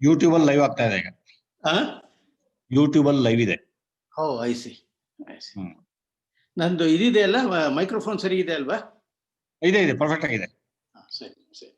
YouTube ಅಲ್ಲಿ live ಆಗ್ತಾ ಇದೆ ಈಗ. ಯೂಟ್ಯೂಬ್ ಅಲ್ಲಿ ಲೈವ್ ಇದೆ. ಓ ಐ ಸಿ. ನಂದು ಇದಿದೆ ಅಲ್ಲ, ಮೈಕ್ರೋಫೋನ್ ಸರಿ ಇದೆ ಅಲ್ವಾ? ಇದೆ ಪರ್ಫೆಕ್ಟ್ ಆಗಿದೆ. ಸರಿ ಸರಿ.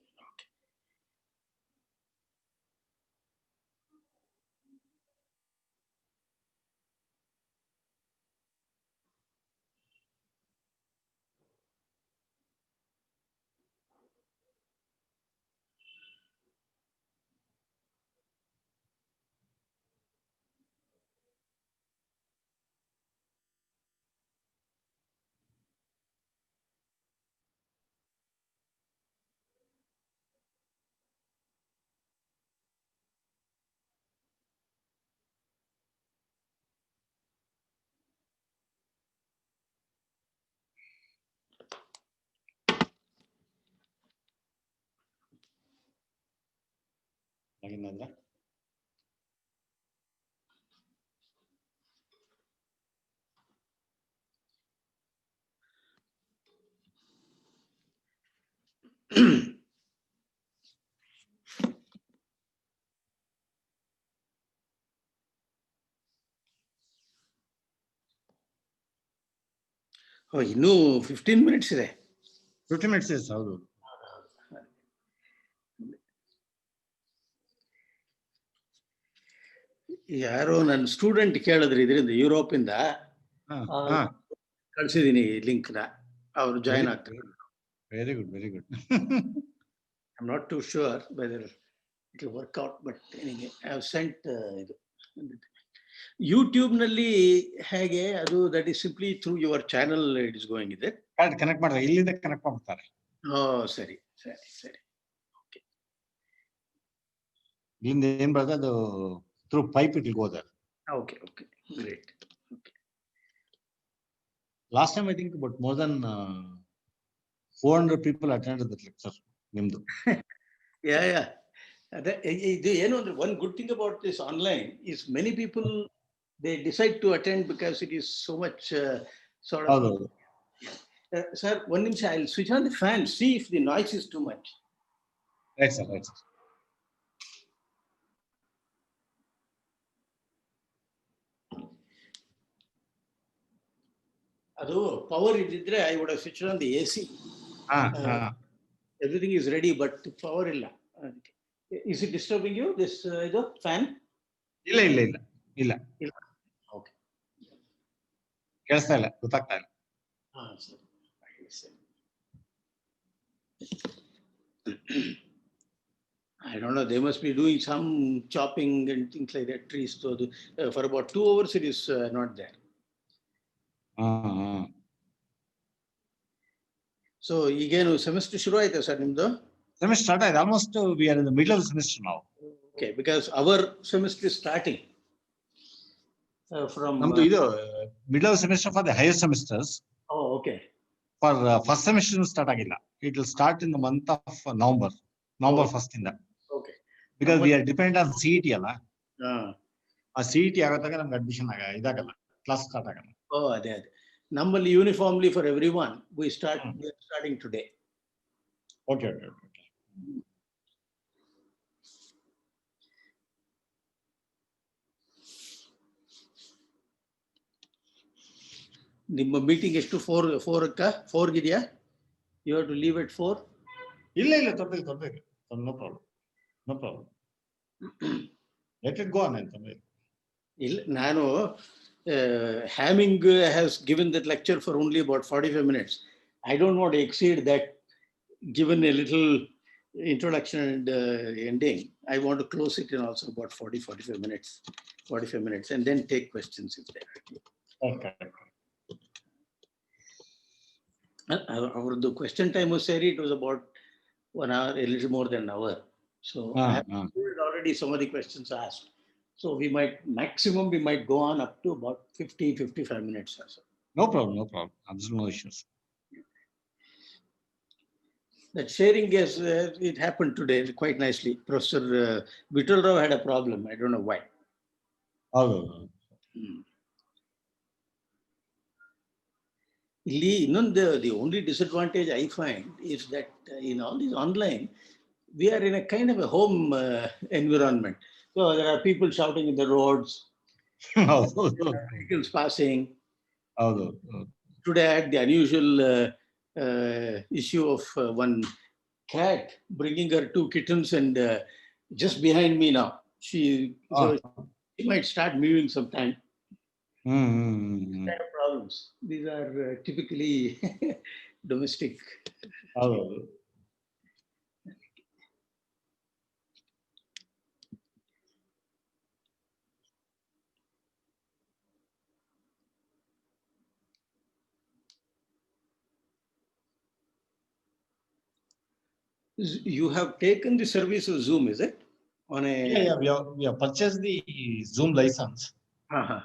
ಇನ್ನೂ 15 minutes ಇದೆ. 15 minutes ಇದೆ. ಹೌದು. ಯಾರೋ ನನ್ನ ಸ್ಟೂಡೆಂಟ್ ಕೇಳಿದ್ರು ಇದರಿಂದ, ಯುರೋಪಿಂದ ಕಳಿಸಿದೀನಿ ಲಿಂಕ್ನ, ಅವರು ಜಾಯಿನ್ ಆಗ್ತಾರೆ. Very good very good. I am not to sure whether it will work out, but anyway I have sent ಇದು. ಯೂಟ್ಯೂಬ್ನಲ್ಲಿ ಹೇಗೆ ಅದು? That is simply through your channel it is going ಇದೆ. ಕನೆಕ್ಟ್ ಮಾಡ್ತಾರೆ, ಇಲ್ಲಿಂದ ಕನೆಕ್ಟ್ ಮಾಡ್ತಾರೆ. ಸರಿ ಸರಿ ಸರಿ. ಓಕೆ. ಇಲ್ಲಿಂದ ಏನ್ ಬರ್ತದೆ ಅದು through pipe it will go there. Okay okay great. Okay. Last time I think but more than 400 people attended that lecture ನಿಮ್ದು. ಯಾ ಅದೇ ಇದು ಏನು ಅಂದ್ರೆ, one good thing about this online is many people they decide to attend because it is so much sort of. Sir, one minute, I'll switch on the fan, see if the noise is too much. Right sir, right sir. Adu power ididre I would have switched on the AC. Everything is ready, but power illa. Is it disturbing you, this fan? ಇಲ್ಲ. Okay. ಕೇಳಿಸ್ತಾ ಇಲ್ಲ, ಗೊತ್ತಾಗ್ತಾ ಇಲ್ಲ. ಸರಿ. I don't know, they must be doing some chopping and things like that, trees. So for about 2 hours it is not there. So ಈಗೇನು semester ಶುರು ಆಯ್ತಾ sir ನಿಮ್ದು? Semester start ಆಯ್ತು. Almost we are in the middle of the semester now. Okay, because our semester is starting from ಇದು middle of the semester for the higher semesters. Oh, okay. For first semester start ಆಗಿಲ್ಲ. It will start in the month of November 1st ಇಂದ. Okay. Because we are dependent on CET ಅಲ್ಲ. ಆ CET ಆಗೋದಾಗ ನಮ್ಗೆ admission ಇದಾಗಲ್ಲ, class start ಆಗಲ್ಲ. ಅದೇ ನಮ್ಮಲ್ಲಿ uniformly for everyone we are starting today. Okay. ನಿಮ್ಮ ಮೀಟಿಂಗ್ ಎಷ್ಟು? 4 ಇದೆಯಾ? You have to leave at 4? ಇಲ್ಲ ತೊಂದರೆ no problem. Let it go ಅಂತ. ಇಲ್ಲ, ನಾನು Hamming has given that lecture for only about 45 minutes. I don't want to exceed that, given a little introduction and ending. I want to close it in also about 45 minutes, and then take questions if there are. Okay. The question time was said it was about 1 hour, a little more than an hour. So I have already some of the questions asked. So we might go on up to about 50-55 minutes or so. No problem. Absolutely no issues. That sharing, yes, it happened today quite nicely. Professor Vittal Rao had a problem. I don't know why. The only disadvantage I find is that in all these online, we are in a kind of a home environment. So there are people shouting in the roads, ಹೌದು vehicles passing. ಹೌದು Today I had the unusual issue of one cat bringing her two kittens and just behind me now. She might start moving sometime. These kind of problems. These are typically domestic. ಹೌದು You have taken the service of Zoom, is it? On a Yeah, we have purchased the Zoom license. Uh-huh.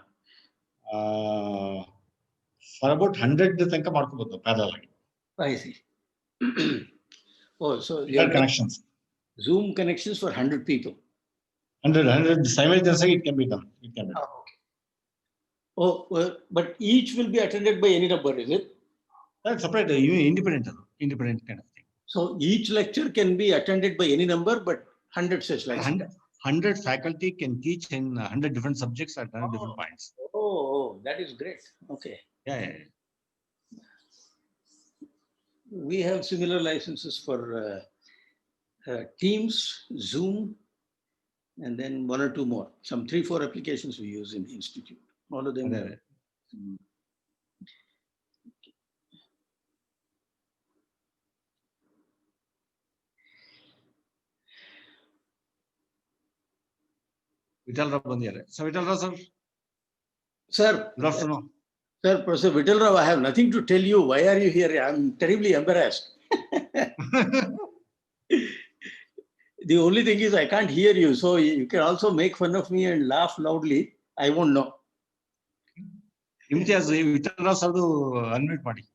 For about 100 ತನಕ ಮಾಡ್ಕೋಬಹುದು parallel ಆಗಿ. I see. Oh, so you have connections. Zoom connections for 100 people. 100 simultaneously it can be done. Oh, okay. Oh, but each will be attended by any number, is it? That's separate, independent kind of thing. So each lecture can be attended by any number, but 100 such lectures. 100 faculty can teach in 100 different subjects at 100 different points. Oh, that is great. Okay. Yeah. We have similar licenses for Teams, Zoom, and then one or two more. Some 3-4 applications we use in the institute. All of them. Vital Rao ಬಂದಿದ್ದಾರೆ. So Vital Rao sir. Sir. Good afternoon. Sir, Professor Vital Rao, I have nothing to tell you. Why are you here? I'm terribly embarrassed. The only thing is I can't hear you. So you can also make fun of me and laugh loudly. I won't know. Imtiaz, Vital Rao sir unmute ಮಾಡಿ.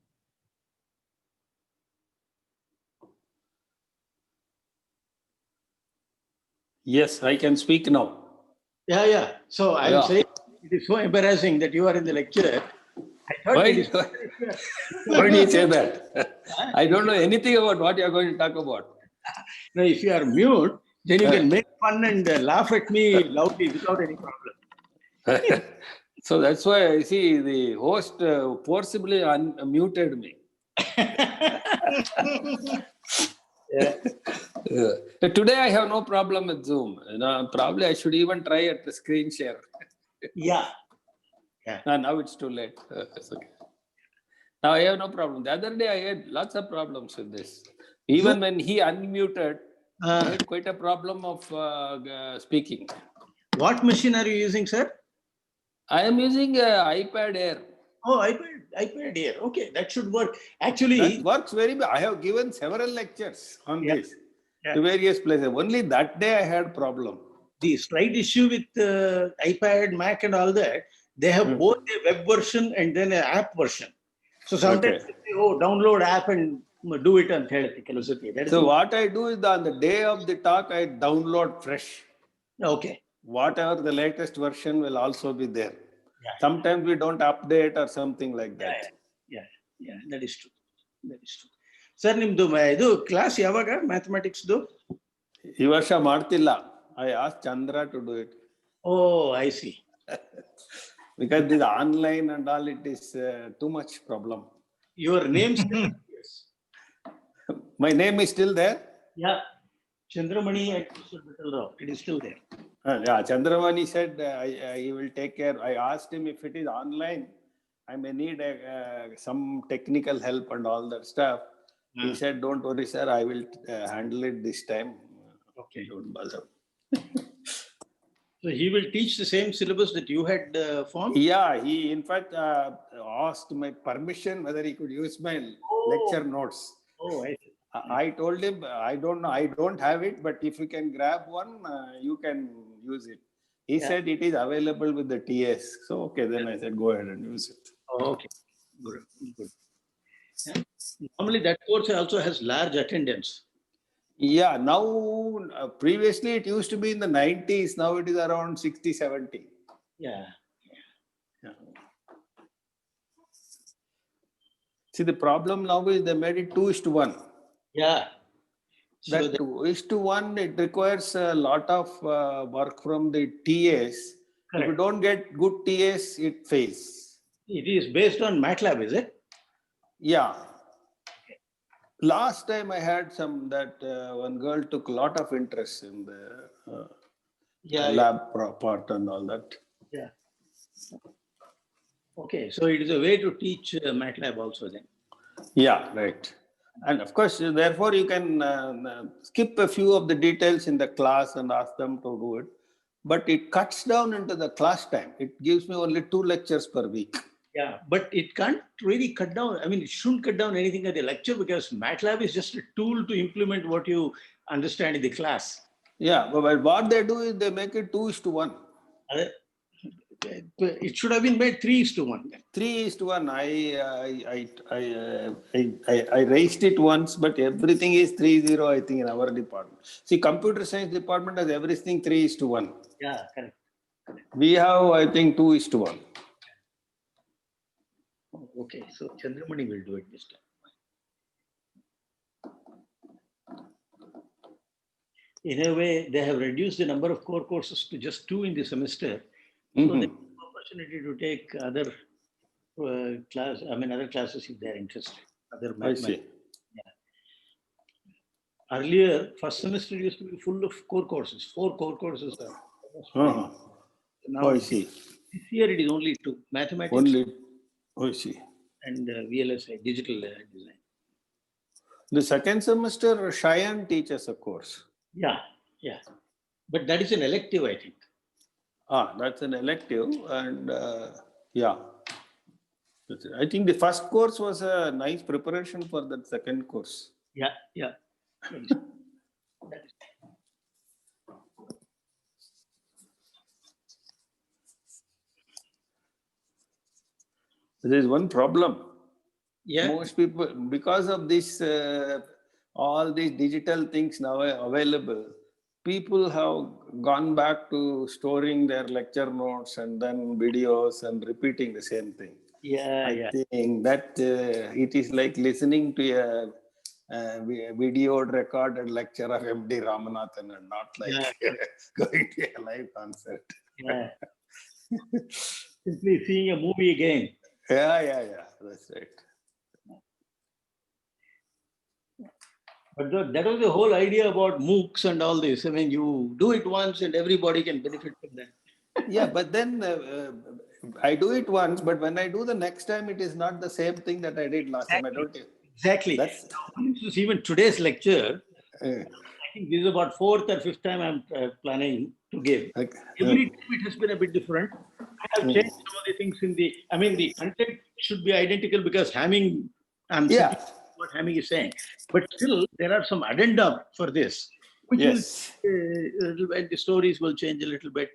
Yes, I can speak now. Yeah. So I'm saying it is so embarrassing that you are in the lecture. I thought Why do you say that? I don't know anything about what you are going to talk about. Now, if you are mute, then you can make fun and laugh at me loudly without any problem. So that's why I see the host forcibly unmuted me. Today I have no problem with Zoom. Probably I should even try at the screen share. Yeah. Now it's too late. It's okay. Now I have no problem. The other day I had lots of problems with this. Even when he unmuted, I had quite a problem of speaking. What machine are you using, sir? I am using iPad Air. Oh, iPad Air. Okay, that should work. Actually, that works very well. I have given several lectures on this to various places. Only that day I had problem. The slight issue with iPad, Mac and all that, they have both a web version and then an app version. So sometimes they say, oh, download app and do it on Telegram. So what I do is on the day of the talk, I download fresh. Okay. Whatever the latest version will also be there. Sometimes we don't update or something like that. Yeah, that is true. Sir, ನಿಮ್ದು ಇದು class ಯಾವಾಗ mathematics ದು? ಈ ವರ್ಷ ಮಾಡ್ತಿಲ್ಲ. I asked Chandra to do it. Oh, I see. Because this online and all, it is too much problem. Your name still My name is still there? Yeah. Chandramani and Vital Rao. It is still there. Chandramani said he will take care. I asked him if it is online, I may need some technical help and all that stuff. He said, don't worry, sir, I will handle it this time. Okay. Don't bother. So he will teach the same syllabus that you had formed? Yeah, he in fact asked my permission whether he could use my lecture notes. Oh, I see. I told him, I don't know, I don't have it, but if you can grab one, you can use it. He said it is available with the TS. So, okay, then I said, go ahead and use it. Oh, okay. Good. Yeah. Normally that course also has large attendance. Yeah, now, previously it used to be in the 90s. Now it is around 60, 70. Yeah. See, the problem now is they made it 2:1. Yeah. So That 2:1, it requires a lot of work from the TAs. If you correct. don't get good TAs, it fails. It is based on MATLAB, is it? Yeah. Last time I had one girl took a lot of interest in the lab part and all that. Yeah. Okay, so it is a way to teach MATLAB also then. Yeah, right. And of course, therefore, you can skip a few of the details in the class and ask them to do it. But it cuts down into the class time. It gives me only 2 lectures per week. Yeah, but it can't really cut down. I mean, it shouldn't cut down anything at the lecture because MATLAB is just a tool to implement what you understand in the class. Yeah, but what they do is they make it 2:1. It should have been made 3:1. 3:1. I raised it once, but everything is 3:0, I think, in our department. See, computer science department has everything 3:1. Yeah, correct. We have, I think, 2:1. Okay, so Chandramani will do it this time. In a way, they have reduced the number of core courses to just 2 in the semester. So they have an opportunity to take other other classes if they're interested. Other mathematics. Yeah. Earlier, first semester used to be full of core courses. 4 core courses. Now, I see. this year it is only 2. Mathematics I see. and VLSI, digital design. The second semester, Cheyenne teaches a course. Yeah. But that is an elective, I think. That's an elective. And yeah. I think the first course was a nice preparation for that second course. Yeah. There is one problem. Yeah. Most people, because of this, all these digital things now available, people have gone back to storing their lecture notes and then videos and repeating the same thing. I think that it is like listening to a videoed recorded lecture of M.D. Ramanathan and not like going to a live concert. Yeah. Simply seeing a movie again. Yeah. That's right. But that was the whole idea about MOOCs and all this. I mean, you do it once and everybody can benefit from that. Yeah, but then I do it once, but when I do the next time, it is not the same thing that I did last time. I don't. Exactly. That's even today's lecture. I think this is about 4th or 5th time I'm planning to give. Every time it has been a bit different. I have changed some of the things the content should be identical because Hamming, what Hamming is saying. But still, there are some addenda for this, which is the stories will change a little bit.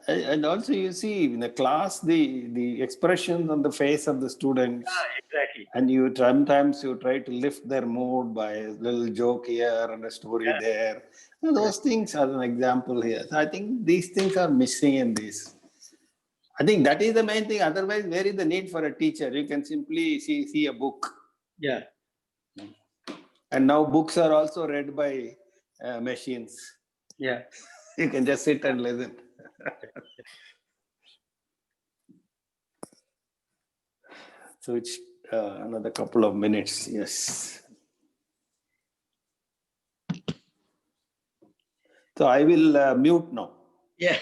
And also you see in the class, the expressions on the face of the students. Exactly. And you sometimes try to lift their mood by a little joke here and a story there. And those things are an example here. So I think these things are missing in this. I think that is the main thing. Otherwise, where is the need for a teacher? You can simply see a book. Yeah. And now books are also read by machines. Yeah. You can just sit and listen. So it's another couple of minutes. Yes. So I will mute now. Yeah.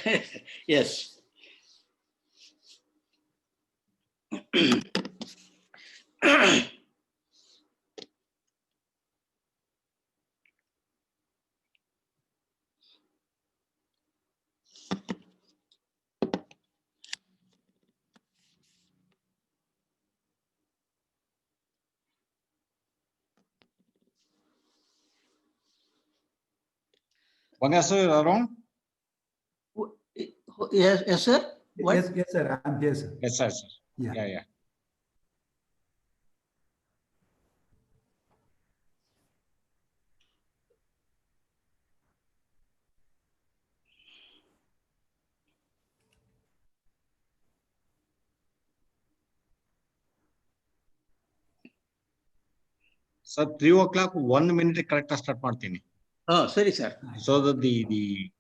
Yes. Vanessa, you're around? Yes, sir. What? Yes, sir. I'm here, sir. Yes, sir. Yeah. Sir, 3 o'clock, 1 minute correct start ಮಾಡ್ತೀನಿ. Oh, sorry, sir. So that the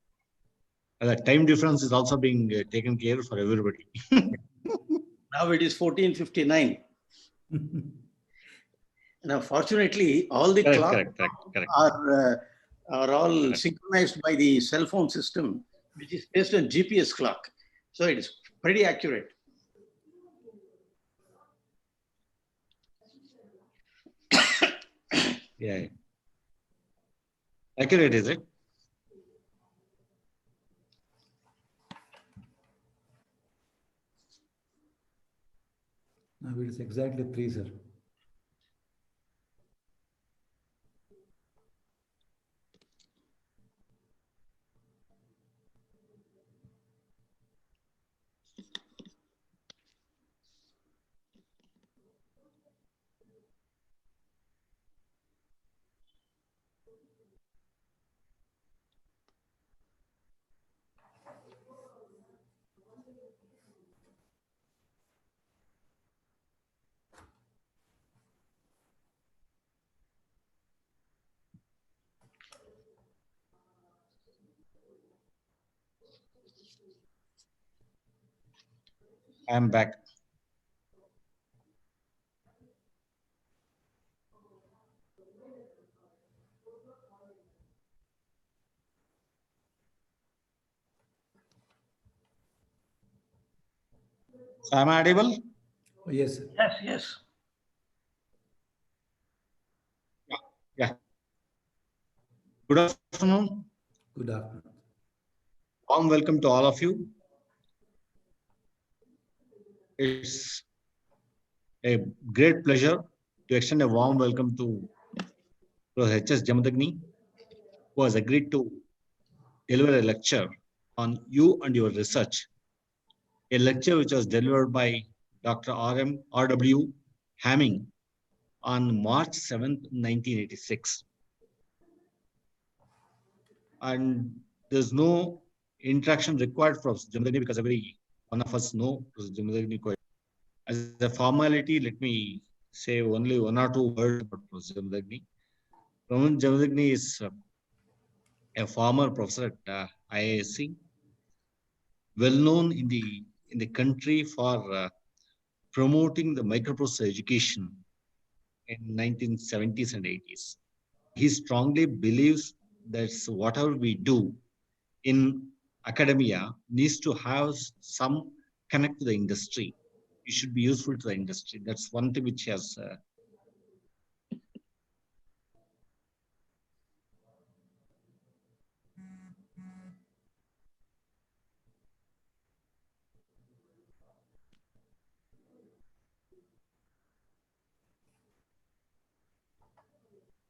time difference is also being taken care for everybody. Now it is 14:59. Now, fortunately, all the clocks Correct. are all synchronized by the cell phone system, which is based on GPS clock. So it is pretty accurate. Yeah. Accurate, is it? Now it is exactly 3, sir. I'm back. So am I audible? Oh, yes, sir. Yes. Yeah. Good afternoon. Good afternoon. Warm welcome to all of you. It's a great pleasure to extend a warm welcome to Professor H.S. Jamadagni, who has agreed to deliver a lecture on you and your research. A lecture which was delivered by Dr. R.W. Hamming on March 7th, 1986. And there's no interaction required from Jamadagni because every one of us know Jamadagni quite. As a formality, let me say only 1 or 2 words about Professor Jamadagni. Professor Jamadagni is a former professor at IISc, well known in the country for promoting the microprocessor education in 1970s and 80s. He strongly believes that whatever we do in academia needs to have some connect to the industry. It should be useful to the industry. That's one thing which has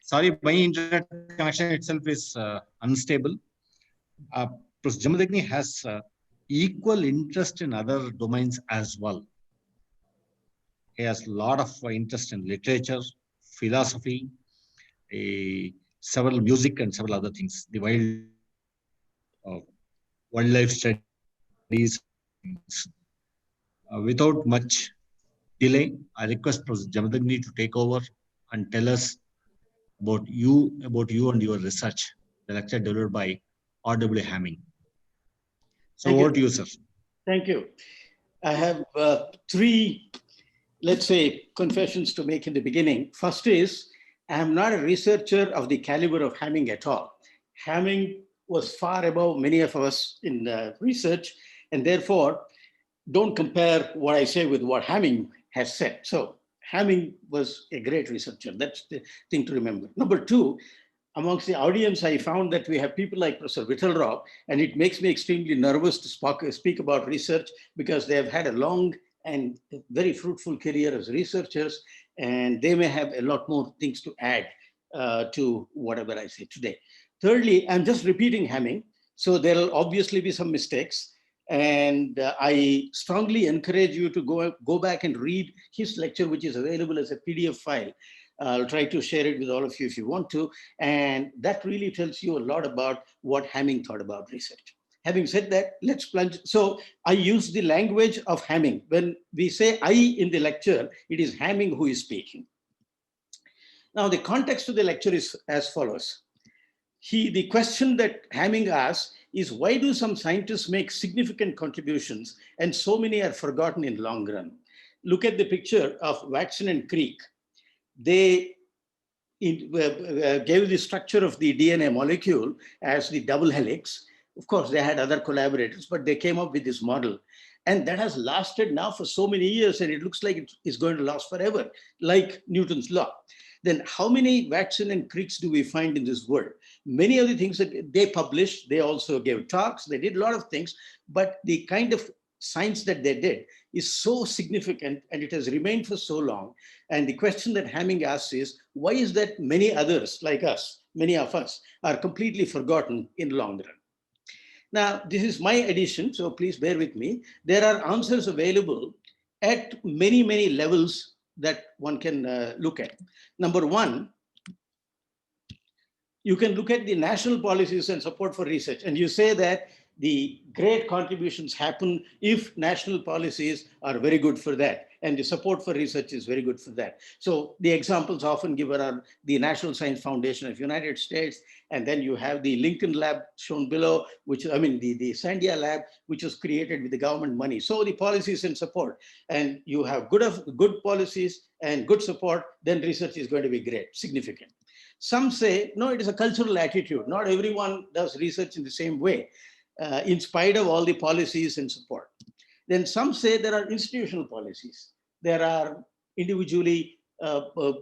sorry, my internet connection itself is unstable. Professor Jamadagni has equal interest in other domains as well. He has a lot of interest in literature, philosophy, several music and several other things. The wildlife studies. Without much delay, I request Professor Jamadagni to take over and tell us about you and your research. The lecture delivered by R.W. Hamming. So over to you, sir. Thank you. I have 3, let's say, confessions to make in the beginning. First is, I am not a researcher of the caliber of Hamming at all. Hamming was far above many of us in research, and therefore, don't compare what I say with what Hamming has said. So Hamming was a great researcher. That's the thing to remember. Number 2, amongst the audience, I found that we have people like Professor Vittalrao, and it makes me extremely nervous to speak about research because they have had a long and very fruitful career as researchers, and they may have a lot more things to add to whatever I say today. Thirdly, I'm just repeating Hamming, so there will obviously be some mistakes. And I strongly encourage you to go back and read his lecture, which is available as a PDF file. I'll try to share it with all of you if you want to. And that really tells you a lot about what Hamming thought about research. Having said that, let's plunge. So I use the language of Hamming. When we say I in the lecture, it is Hamming who is speaking. Now, the context of the lecture is as follows. The question that Hamming asks is, why do some scientists make significant contributions and so many are forgotten in long run? Look at the picture of Watson and Crick. They gave the structure of the DNA molecule as the double helix. Of course, they had other collaborators, but they came up with this model. And that has lasted now for so many years, and it looks like it is going to last forever, like Newton's law. Then how many Watson and Cricks do we find in this world? Many of the things that they published, they also gave talks, they did a lot of things, but the kind of science that they did is so significant and it has remained for so long. And the question that Hamming asks is, why is that many others like us, many of us, are completely forgotten in the long run? Now, this is my addition, so please bear with me. There are answers available at many, many levels that one can look at. Number one, you can look at the national policies and support for research, and you say that the great contributions happen if national policies are very good for that, and the support for research is very good for that. So the examples often given are the National Science Foundation of the United States, and then you have the Lincoln Lab shown below, which, I mean, the Sandia Lab, which was created with the government money. So the policies and support, and you have good policies and good support, then research is going to be great, significant. Some say, no, it is a cultural attitude. Not everyone does research in the same way. In spite of all the policies and support. Then some say there are institutional policies. There are individually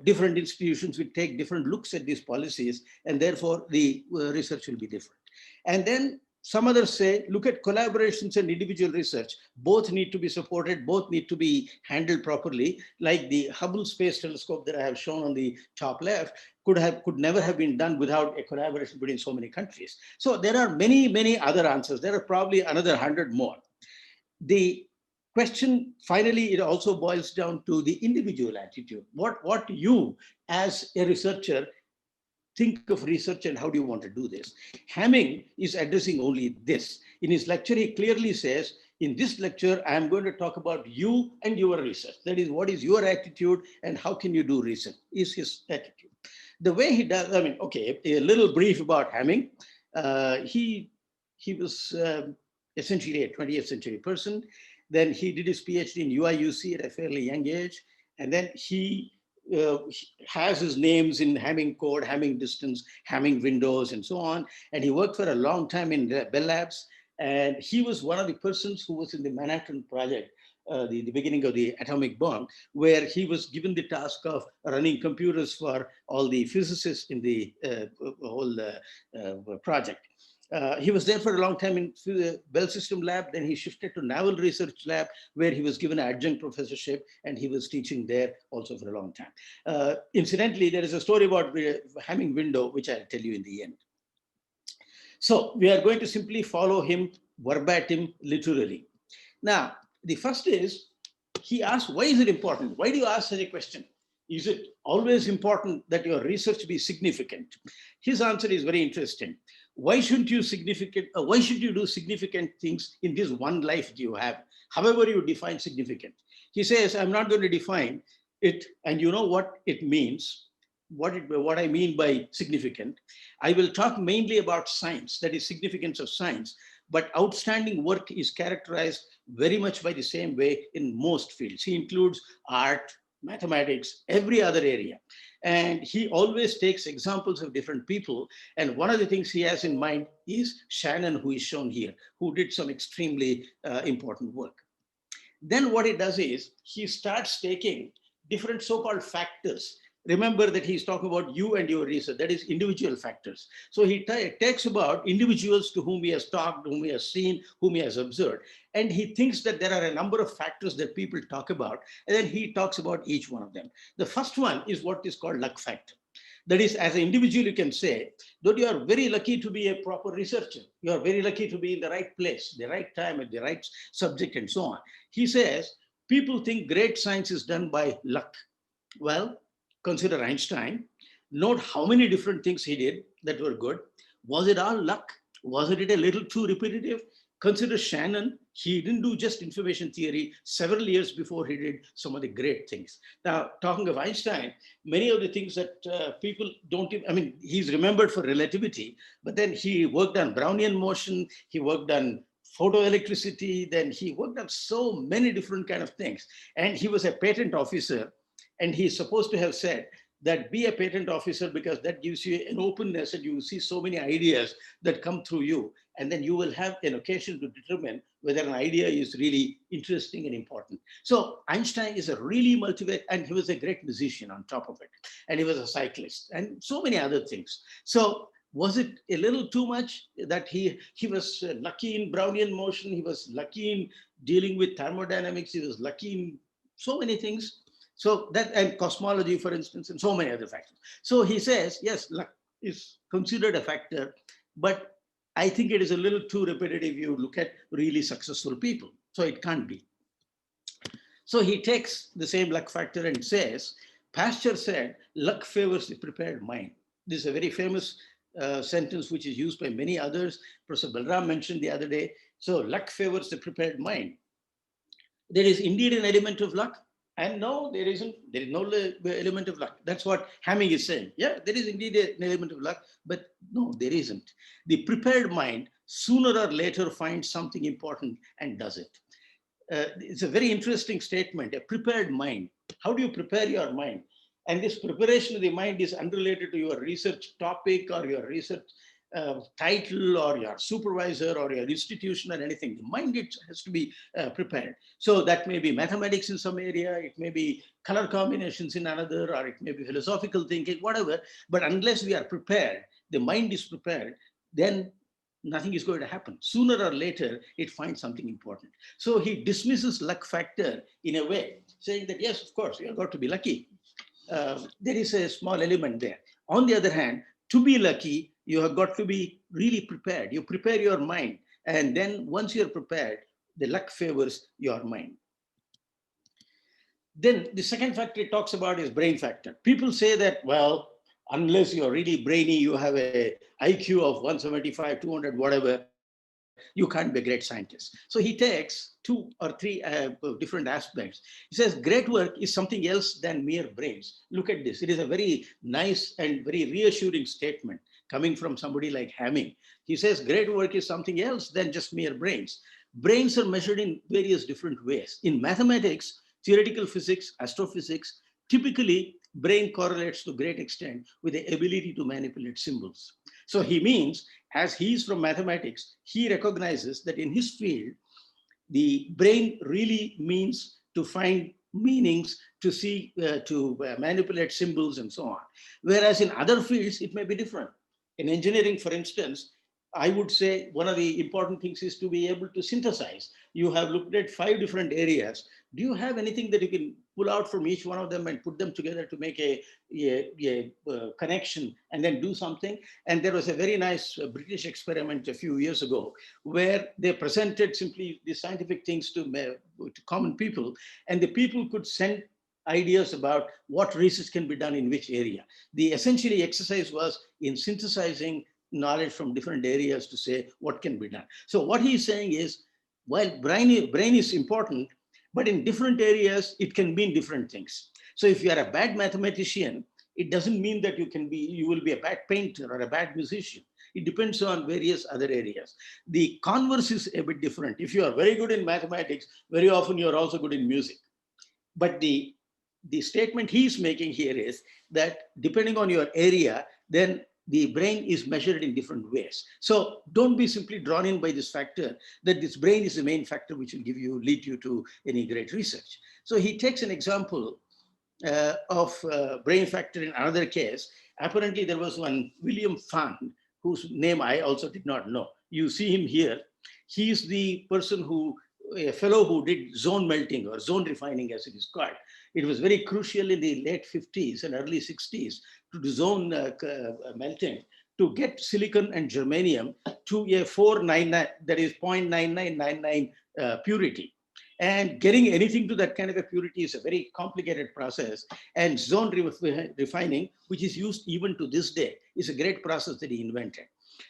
different institutions which take different looks at these policies, and therefore the research will be different. And then some others say, look at collaborations and individual research. Both need to be supported, both need to be handled properly, like the Hubble Space Telescope that I have shown on the top left could never have been done without a collaboration between so many countries. So there are many, many other answers. There are probably another 100 more. The question, finally, it also boils down to the individual attitude. What you, as a researcher, think of research and how do you want to do this? Hamming is addressing only this. In his lecture, he clearly says, in this lecture, I am going to talk about you and your research. That is, what is your attitude and how can you do research, is his attitude. The way he does, I mean, okay, a little brief about Hamming. He was essentially a 20th century person. Then he did his PhD in UIUC at a fairly young age. And then he has his names in Hamming code, Hamming distance, Hamming windows, and so on. And he worked for a long time in Bell Labs. And he was one of the persons who was in the Manhattan Project, the beginning of the atomic bomb, where he was given the task of running computers for all the physicists in the whole project. He was there for a long time in the Bell System Lab. Then he shifted to Naval Research Lab, where he was given an adjunct professorship, and he was teaching there also for a long time. Incidentally, there is a story about the Hamming window, which I'll tell you in the end. So we are going to simply follow him verbatim, literally. Now, the first is, he asked, why is it important? Why do you ask such a question? Is it always important that your research be significant? His answer is very interesting. Why shouldn't you why should you do significant things in this one life you have, however you define significant? He says, I'm not going to define it, and you know what it means, what I mean by significant. I will talk mainly about science, that is significance of science, but outstanding work is characterized very much by the same way in most fields. He includes art, mathematics, every other area. And he always takes examples of different people. And one of the things he has in mind is Shannon, who is shown here, who did some extremely important work. Then what he does is he starts taking different so-called factors. Remember that he's talking about you and your research, that is individual factors. So he takes about individuals to whom he has talked, whom he has seen, whom he has observed. And he thinks that there are a number of factors that people talk about, and then he talks about each one of them. The first one is what is called luck factor. That is, as an individual, you can say that you are very lucky to be a proper researcher. You are very lucky to be in the right place, the right time, at the right subject, and so on. He says, people think great science is done by luck. Well, consider Einstein. Note how many different things he did that were good. Was it all luck? Wasn't it a little too repetitive? Consider Shannon. He didn't do just information theory several years before he did some of the great things. Now, talking of Einstein, many of the things that people don't even, I mean, he's remembered for relativity, but then he worked on Brownian motion, he worked on photoelectricity, then he worked on so many different kind of things. And he was a patent officer, and he's supposed to have said that be a patent officer because that gives you an openness and you see so many ideas that come through you. And then you will have an occasion to determine whether an idea is really interesting and important. So Einstein is a really and he was a great musician on top of it. And he was a cyclist and so many other things. So was it a little too much that he was lucky in Brownian motion, he was lucky in dealing with thermodynamics, he was lucky in so many things? So that, and cosmology, for instance, and so many other factors. So he says, yes, luck is considered a factor, but I think it is a little too repetitive if you look at really successful people. So it can't be. So he takes the same luck factor and says, Pasteur said, luck favors the prepared mind. This is a very famous sentence which is used by many others. Professor Balram mentioned the other day. So luck favors the prepared mind. There is indeed an element of luck. And no, there isn't. There is no element of luck. That's what Hamming is saying. Yeah, there is indeed an element of luck, but no, there isn't. The prepared mind sooner or later finds something important and does it. It's a very interesting statement, a prepared mind. How do you prepare your mind? And this preparation of the mind is unrelated to your research topic or your research title or your supervisor or your institution or anything. The mind has to be prepared. So that may be mathematics in some area, it may be color combinations in another, or it may be philosophical thinking, whatever. But unless we are prepared, the mind is prepared, then nothing is going to happen. Sooner or later, it finds something important. So he dismisses luck factor in a way, saying that, yes, of course, you have got to be lucky. There is a small element there. On the other hand, to be lucky, you have got to be really prepared. You prepare your mind. And then once you're prepared, the luck favors your mind. Then the second factor it talks about is brain factor. People say that, well, unless you're really brainy, you have a IQ of 175, 200, whatever, you can't be a great scientist. So he takes 2 or 3 different aspects. He says, great work is something else than mere brains. Look at this. It is a very nice and very reassuring statement coming from somebody like Hamming. He says, great work is something else than just mere brains. Brains are measured in various different ways. In mathematics, theoretical physics, astrophysics, typically brain correlates to a great extent with the ability to manipulate symbols. So he means, as he's from mathematics, he recognizes that in his field, the brain really means to find meanings, to see, to manipulate symbols and so on. Whereas in other fields, it may be different. In engineering, for instance, I would say one of the important things is to be able to synthesize. You have looked at 5 different areas. Do you have anything that you can pull out from each one of them and put them together to make a connection and then do something? And there was a very nice British experiment a few years ago where they presented simply the scientific things to common people, and the people could send ideas about what research can be done in which area. The essentially exercise was in synthesizing knowledge from different areas to say what can be done. So what he's saying is, while brain is important, but in different areas, it can mean different things. So if you are a bad mathematician, it doesn't mean that you will be a bad painter or a bad musician. It depends on various other areas. The converse is a bit different. If you are very good in mathematics, very often you're also good in music. But the statement he's making here is that depending on your area, then the brain is measured in different ways. So don't be simply drawn in by this factor that this brain is the main factor which will lead you to any great research. So he takes an example of brain factor in another case. Apparently there was one William Phan, whose name I also did not know. You see him here. He's the person a fellow who did zone melting or zone refining as it is called. It was very crucial in the late 50s and early 60s to do zone melting to get silicon and germanium to a 499, that is 0.9999 purity. And getting anything to that kind of a purity is a very complicated process. And zone refining, which is used even to this day, is a great process that he invented.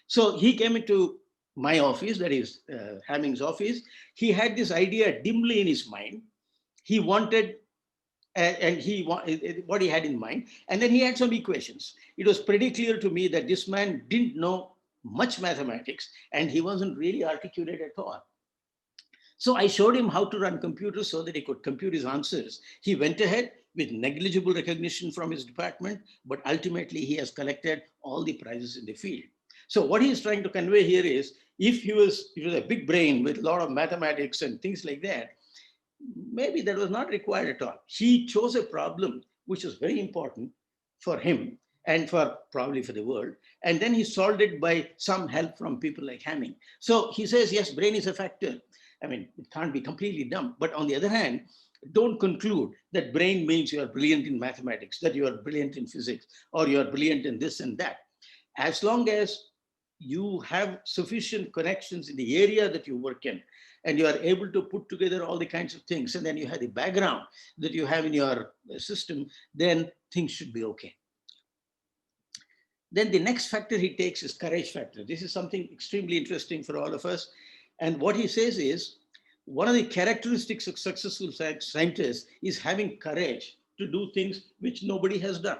So he came into my office, that is Hamming's office, he had this idea dimly in his mind. He wanted, and what he had in mind, and then he had some equations. It was pretty clear to me that this man didn't know much mathematics, and he wasn't really articulate at all. So I showed him how to run computers so that he could compute his answers. He went ahead with negligible recognition from his department, but ultimately he has collected all the prizes in the field. So what he is trying to convey here is, if he was a big brain with a lot of mathematics and things like that, maybe that was not required at all. He chose a problem which was very important for him and for probably for the world. And then he solved it by some help from people like Hamming. So he says, yes, brain is a factor. I mean, it can't be completely dumb. But on the other hand, don't conclude that brain means you are brilliant in mathematics, that you are brilliant in physics, or you are brilliant in this and that. As long as you have sufficient connections in the area that you work in, and you are able to put together all the kinds of things, and then you have the background that you have in your system, then things should be okay. Then the next factor he takes is courage factor. This is something extremely interesting for all of us. And what he says is, one of the characteristics of successful scientists is having courage to do things which nobody has done.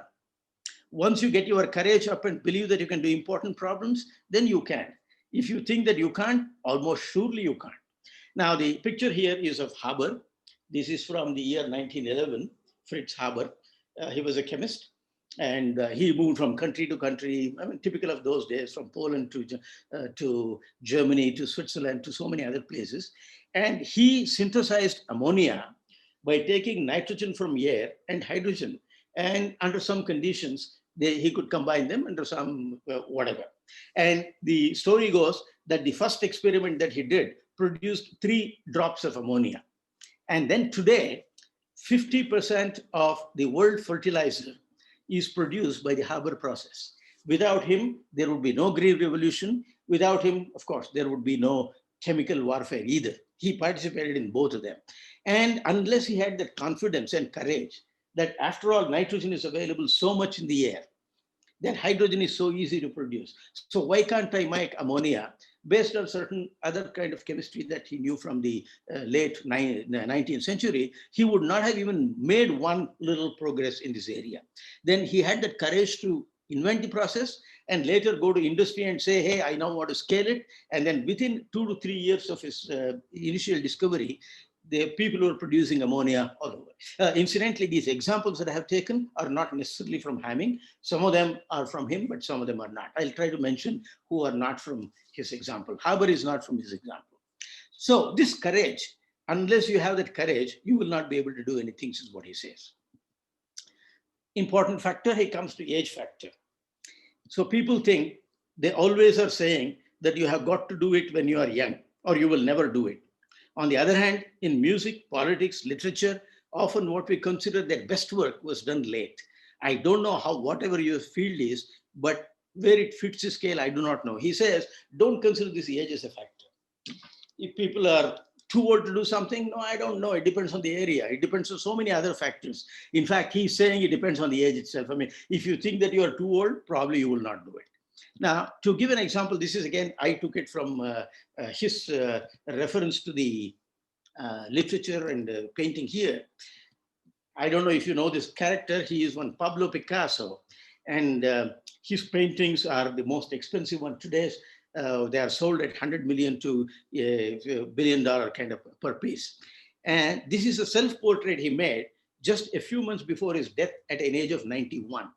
Once you get your courage up and believe that you can do important problems, then you can. If you think that you can't, almost surely you can't. Now, the picture here is of Haber. This is from the year 1911, Fritz Haber. He was a chemist, and he moved from country to country, I mean, typical of those days, from Poland to Germany, to Switzerland, to so many other places. And he synthesized ammonia by taking nitrogen from air and hydrogen. And under some conditions, he could combine them under some whatever. And the story goes that the first experiment that he did produced 3 drops of ammonia. And then today, 50% of the world fertilizer is produced by the Haber process. Without him, there would be no Green Revolution. Without him, of course, there would be no chemical warfare either. He participated in both of them. And unless he had that confidence and courage that after all, nitrogen is available so much in the air, that hydrogen is so easy to produce. So why can't I make ammonia based on certain other kind of chemistry that he knew from the late 19th century? He would not have even made one little progress in this area. Then he had that courage to invent the process and later go to industry and say, hey, I now want to scale it. And then within 2 to 3 years of his initial discovery, the people who are producing ammonia all over. Incidentally, these examples that I have taken are not necessarily from Hamming. Some of them are from him, but some of them are not. I'll try to mention who are not from his example. Haber is not from his example. So this courage, unless you have that courage, you will not be able to do anything, is what he says. Important factor, he comes to age factor. So people think, they always are saying that you have got to do it when you are young, or you will never do it. On the other hand, in music, politics, literature, often what we consider their best work was done late. I don't know how, whatever your field is, but where it fits the scale, I do not know. He says, don't consider this age as a factor. If people are too old to do something, no, I don't know. It depends on the area. It depends on so many other factors. In fact, he's saying it depends on the age itself. I mean, if you think that you are too old, probably you will not do it. Now, to give an example, this is again, I took it from his reference to the literature and painting here. I don't know if you know this character. He is one Pablo Picasso, and his paintings are the most expensive one today. They are sold at 100 million to $1 billion kind of per piece. And this is a self-portrait he made just a few months before his death at an age of 91.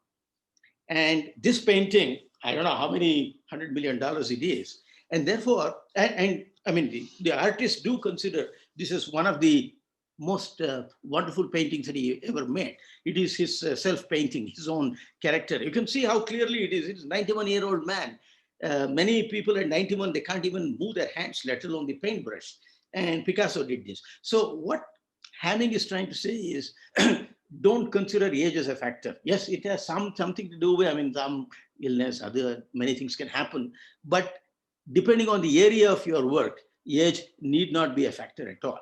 And this painting, I don't know how many $100 million it is. And therefore, and I mean, the artists do consider this is one of the most wonderful paintings that he ever made. It is his self-painting, his own character. You can see how clearly it is. It's a 91-year-old man. Many people at 91, they can't even move their hands, let alone the paintbrush. And Picasso did this. So what Hamming is trying to say is, don't consider age as a factor. Yes, it has something to do with, I mean, some illness, other many things can happen. But depending on the area of your work, age need not be a factor at all.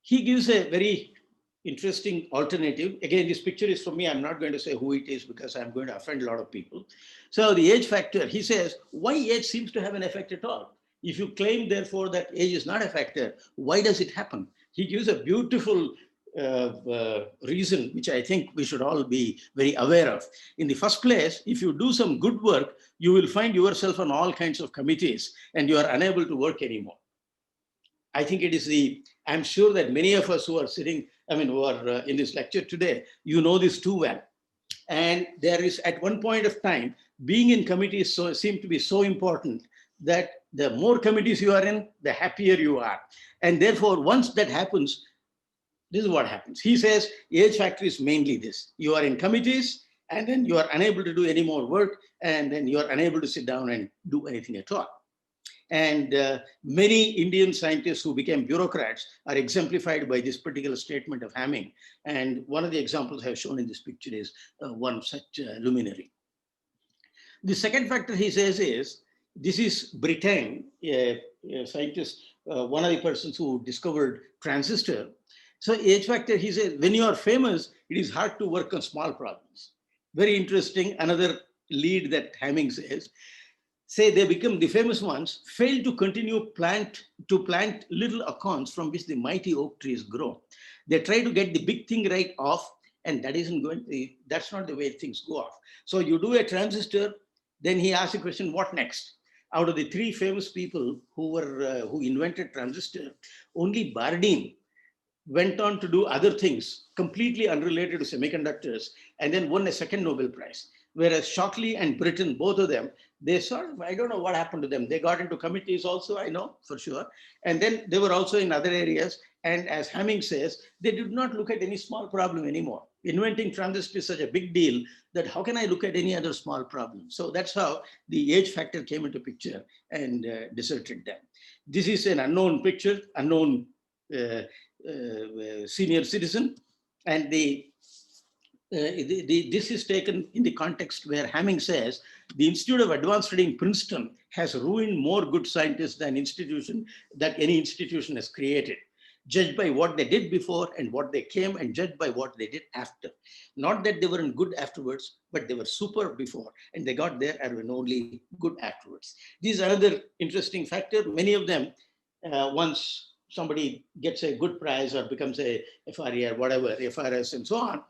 He gives a very interesting alternative. Again, this picture is from me. I'm not going to say who it is because I'm going to offend a lot of people. So the age factor, he says, why age seems to have an effect at all? If you claim, therefore, that age is not a factor, why does it happen? He gives a beautiful reason, which I think we should all be very aware of. In the first place, if you do some good work, you will find yourself on all kinds of committees and you are unable to work anymore. I think it is I'm sure that many of us who are sitting, who are in this lecture today, you know this too well. And there is, at one point of time, being in committees seemed to be so important that the more committees you are in, the happier you are. And therefore, once that happens, this is what happens. He says, age factor is mainly this. You are in committees, and then you are unable to do any more work, and then you are unable to sit down and do anything at all. And many Indian scientists who became bureaucrats are exemplified by this particular statement of Hamming. And one of the examples I have shown in this picture is one such luminary. The second factor he says is, this is Britain, a scientist, one of the persons who discovered transistor. So age factor, he says, when you are famous, it is hard to work on small problems. Very interesting. Another lead that Hamming says, say they become the famous ones, fail to continue to plant little acorns from which the mighty oak trees grow. They try to get the big thing right off, and that's not the way things go off. So you do a transistor, then he asks the question, what next? Out of the three famous people who invented transistor, only Bardeen went on to do other things completely unrelated to semiconductors and then won a second Nobel Prize. Whereas Shockley and Britton, both of them, they sort of, I don't know what happened to them. They got into committees also, I know for sure. And then they were also in other areas. And as Hamming says, they did not look at any small problem anymore. Inventing transistor is such a big deal that how can I look at any other small problem? So that's how the age factor came into picture and deserted them. This is an unknown picture, unknown senior citizen. And this is taken in the context where Hamming says, the Institute of Advanced Study in Princeton has ruined more good scientists than any institution has created, judged by what they did before and what they came, and judged by what they did after. Not that they weren't good afterwards, but they were super before, and they got there and were only good afterwards. This is another interesting factor. Many of them, once somebody gets a good prize or becomes a FRE or whatever, FRS and so on,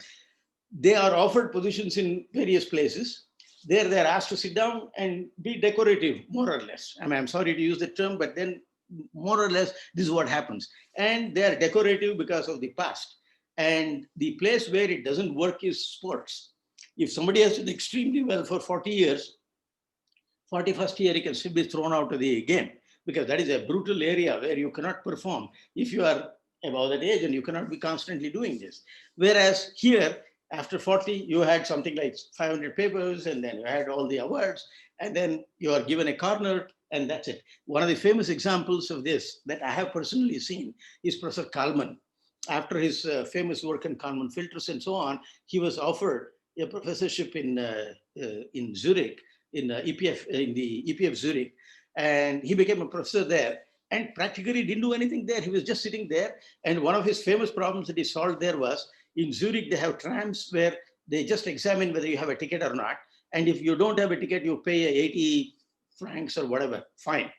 they are offered positions in various places. There they're asked to sit down and be decorative, more or less. I'm sorry to use the term, but then more or less, this is what happens. And they are decorative because of the past. And the place where it doesn't work is sports. If somebody has done extremely well for 40 years, 41st year, he can still be thrown out of the game, because that is a brutal area where you cannot perform if you are above that age, and you cannot be constantly doing this. Whereas here, after 40, you had something like 500 papers, and then you had all the awards, and then you are given a corner, and that's it. One of the famous examples of this that I have personally seen is Professor Kalman. After his famous work on Kalman filters and so on, he was offered a professorship in Zurich, in the EPF Zurich, and he became a professor there, and practically didn't do anything there. He was just sitting there, and one of his famous problems that he solved there was, in Zurich, they have trams where they just examine whether you have a ticket or not, and if you don't have a ticket, you pay 80 francs or whatever, fine.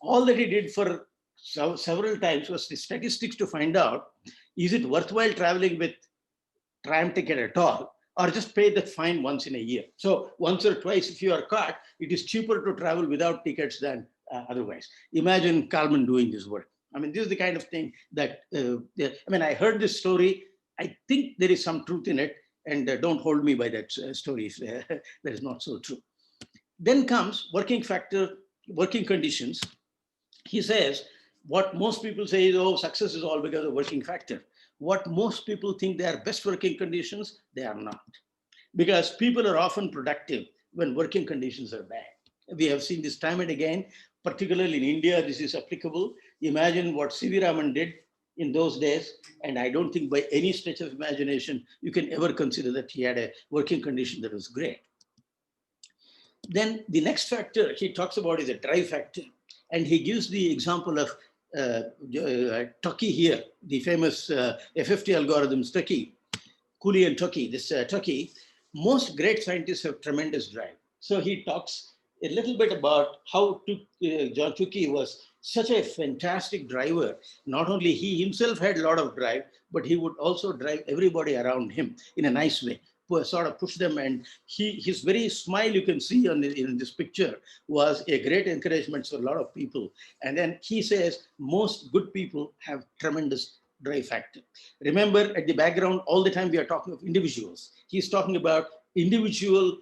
All that he did for several times was the statistics to find out, is it worthwhile traveling with tram ticket at all, or just pay the fine once in a year. So once or twice, if you are caught, it is cheaper to travel without tickets than otherwise. Imagine Kalman doing this work. This is the kind of thing that, I heard this story. I think there is some truth in it, and don't hold me by that story if that is not so true. Then comes working factor, working conditions. He says, what most people say is, oh, success is all because of working factor. What most people think they are best working conditions, they are not. Because people are often productive when working conditions are bad. We have seen this time and again, particularly in India, this is applicable. Imagine what C.V. Raman did in those days, and I don't think by any stretch of imagination you can ever consider that he had a working condition that was great. Then the next factor he talks about is a drive factor, and he gives the example of Tucky here, the famous FFT algorithms, Tucky, Cooley and Tucky, this Tucky, most great scientists have tremendous drive. So he talks a little bit about how John Tukey was such a fantastic driver. Not only he himself had a lot of drive, but he would also drive everybody around him in a nice way, sort of push them. And his very smile you can see in this picture was a great encouragement for a lot of people. And then he says, most good people have tremendous drive factor. Remember, at the background, all the time we are talking of individuals. He's talking about individual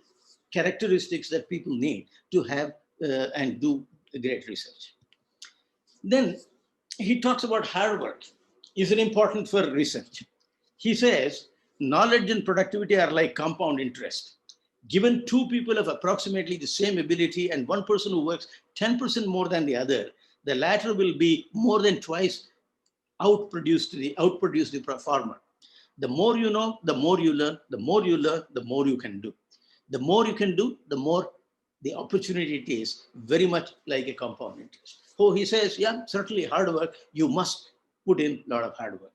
characteristics that people need to have and do great research. Then he talks about hard work. Is it important for research? He says, knowledge and productivity are like compound interest. Given two people of approximately the same ability and one person who works 10% more than the other, the latter will be more than twice outproduce the former. The more you know, the more you learn, the more you learn, the more you can do. The more you can do, the more the opportunity it is, very much like a compound interest. So he says, yeah, certainly hard work, you must put in a lot of hard work.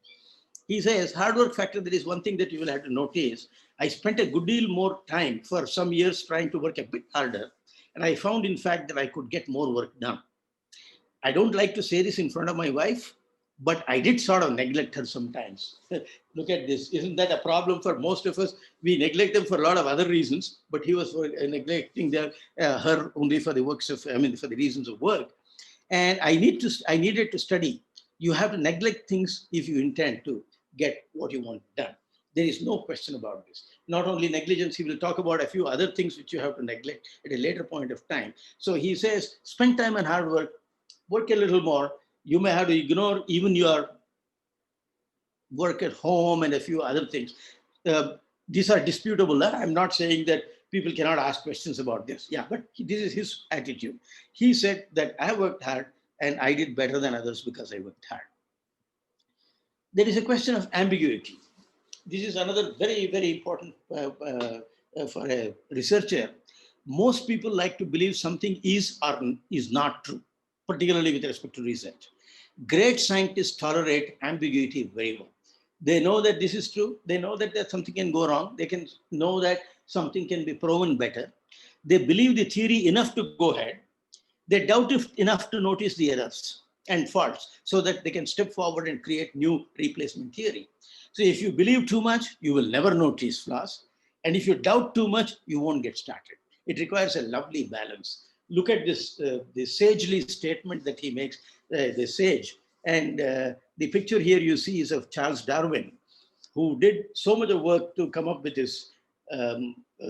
He says, hard work factor, there is one thing that you will have to notice. I spent a good deal more time for some years trying to work a bit harder. And I found, in fact, that I could get more work done. I don't like to say this in front of my wife, but I did sort of neglect her sometimes. Look at this. Isn't that a problem for most of us? We neglect them for a lot of other reasons, but he was neglecting her only for the for the reasons of work. And I needed to study. You have to neglect things if you intend to get what you want done. There is no question about this. Not only negligence, he will talk about a few other things which you have to neglect at a later point of time. So he says, spend time on hard work a little more. You may have to ignore even your work at home and a few other things. These are disputable. I'm not saying that people cannot ask questions about this. Yeah, but this is his attitude. He said that I worked hard and I did better than others because I worked hard. There is a question of ambiguity. This is another very, very important for a researcher. Most people like to believe something is or is not true, particularly with respect to research. Great scientists tolerate ambiguity very well. They know that this is true. They know that something can go wrong. They can know that something can be proven better. They believe the theory enough to go ahead. They doubt it enough to notice the errors and faults so that they can step forward and create new replacement theory. So if you believe too much, you will never notice flaws. And if you doubt too much, you won't get started. It requires a lovely balance. Look at this the sagely statement that he makes, the sage. And the picture here you see is of Charles Darwin, who did so much of work to come up with this